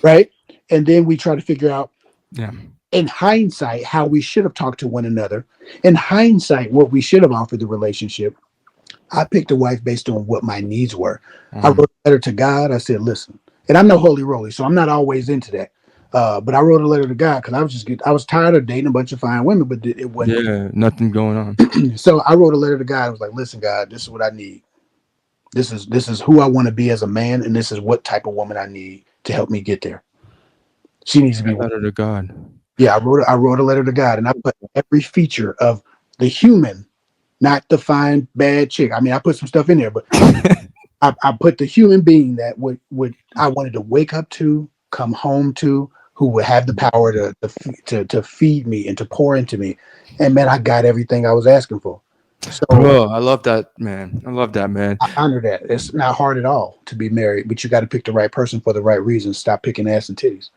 right? And then we try to figure out, in hindsight, how we should have talked to one another. In hindsight, what we should have offered the relationship. I picked a wife based on what my needs were. I wrote a letter to God. I said, listen, and I'm no holy roly, so I'm not always into that. But I wrote a letter to God because I was tired of dating a bunch of fine women, but it wasn't nothing going on. So I wrote a letter to God. I was like, listen, God, this is what I need. This is who I want to be as a man, and this is what type of woman I need to help me get there. She needs to be a letter to God. Yeah, I wrote a letter to God, and I put every feature of the human, not the fine bad chick. I mean, I put some stuff in there, but I put the human being that would I wanted to wake up to, come home to, who would have the power to feed me and to pour into me. And man, I got everything I was asking for. So, bro, I love that, man. I love that, man. I honor that. It's not hard at all to be married, but you got to pick the right person for the right reasons. Stop picking ass and titties.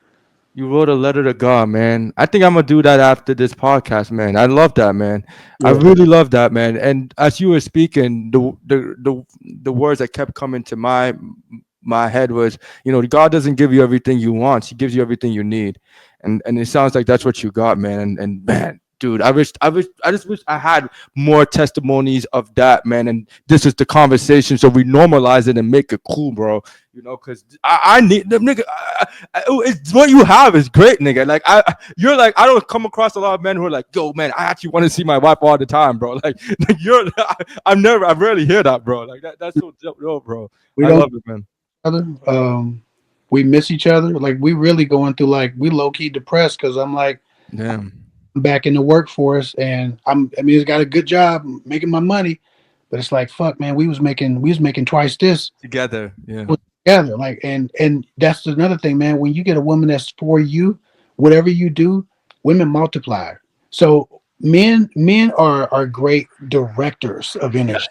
You wrote a letter to God, man. I think I'm gonna do that after this podcast, man. I love that, man. Yeah. I really love that, man. And as you were speaking, the words that kept coming to my head was, God doesn't give you everything you want. He gives you everything you need. And it sounds like that's what you got, man. And man, dude, I just wish I had more testimonies of that, man. And this is the conversation, so we normalize it and make it cool, bro. Because I need them, nigga. It's what you have is great, nigga. Like you're like, I don't come across a lot of men who are like, yo, man, I actually want to see my wife all the time, bro. Like I rarely hear that, bro. Like that's so dope, bro. I love it, man. We miss each other. Like we really going through, like, we low key depressed because I'm like, damn. Back in the workforce, and he's got a good job making my money, but it's like, fuck, man, we was making twice this together. Yeah, together. Like, and that's another thing, man. When you get a woman that's for you, whatever you do, women multiply. So men are great directors of energy,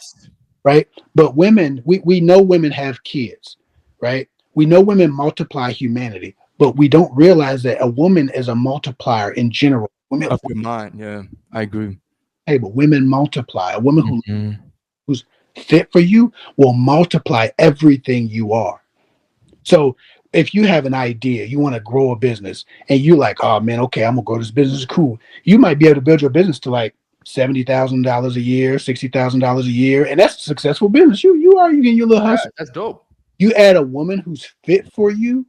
right? But women, we know women have kids, right? We know women multiply humanity, but we don't realize that a woman is a multiplier in general. Women, of your mind, yeah, I agree. Hey, but women multiply. A woman who's fit for you will multiply everything you are. So if you have an idea, you want to grow a business, and you like, oh man, okay, I'm gonna grow this business. Cool. You might be able to build your business to like $70,000 a year, $60,000 a year, and that's a successful business. You getting your little hustle. That's dope. You add a woman who's fit for you,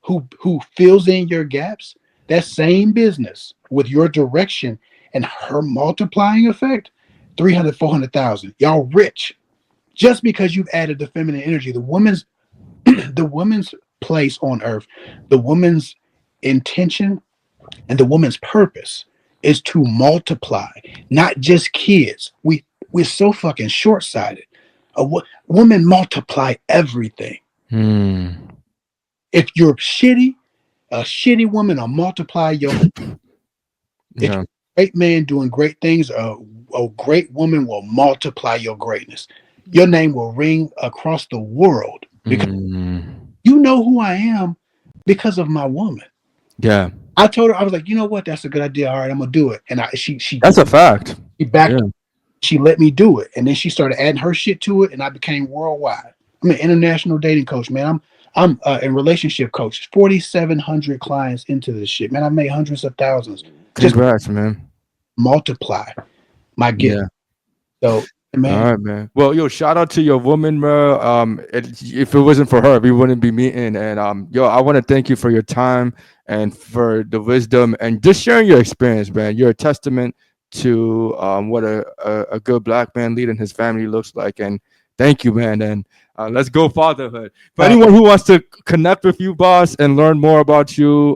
who fills in your gaps. That same business with your direction and her multiplying effect, 300, 400,000. Y'all rich just because you've added the feminine energy. The woman's place on earth, the woman's intention and the woman's purpose is to multiply, not just kids. We're so fucking short-sighted. Women multiply everything. If you're shitty, a shitty woman will multiply your. If you're a great man doing great things, a great woman will multiply your greatness. Your name will ring across the world because you know who I am because of my woman. Yeah. I told her, I was like, you know what? That's a good idea. All right, I'm gonna do it. And she that's a fact. She backed. Yeah. She let me do it, and then she started adding her shit to it, and I became worldwide. I'm an international dating coach, man. I'm a relationship coach. 4,700 clients into this shit, man. I made hundreds of thousands. Congrats, man. Multiply my gift. Yeah. So, man. All right, man. Well, yo, shout out to your woman, bro. If it wasn't for her, we wouldn't be meeting. And I want to thank you for your time and for the wisdom and just sharing your experience, man. You're a testament to what a good black man leading his family looks like. And thank you, man. And let's go fatherhood. For anyone who wants to connect with you, boss, and learn more about you,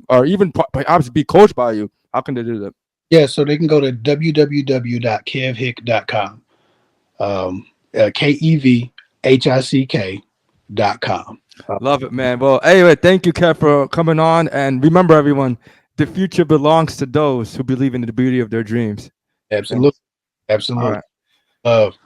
or even perhaps be coached by you, how can they do that? Yeah, so they can go to www.kevhick.com. KEVHICK.com. Love it, man. Well, anyway, thank you, Kev, for coming on. And remember, everyone, the future belongs to those who believe in the beauty of their dreams. Absolutely. All Absolutely. right. Love.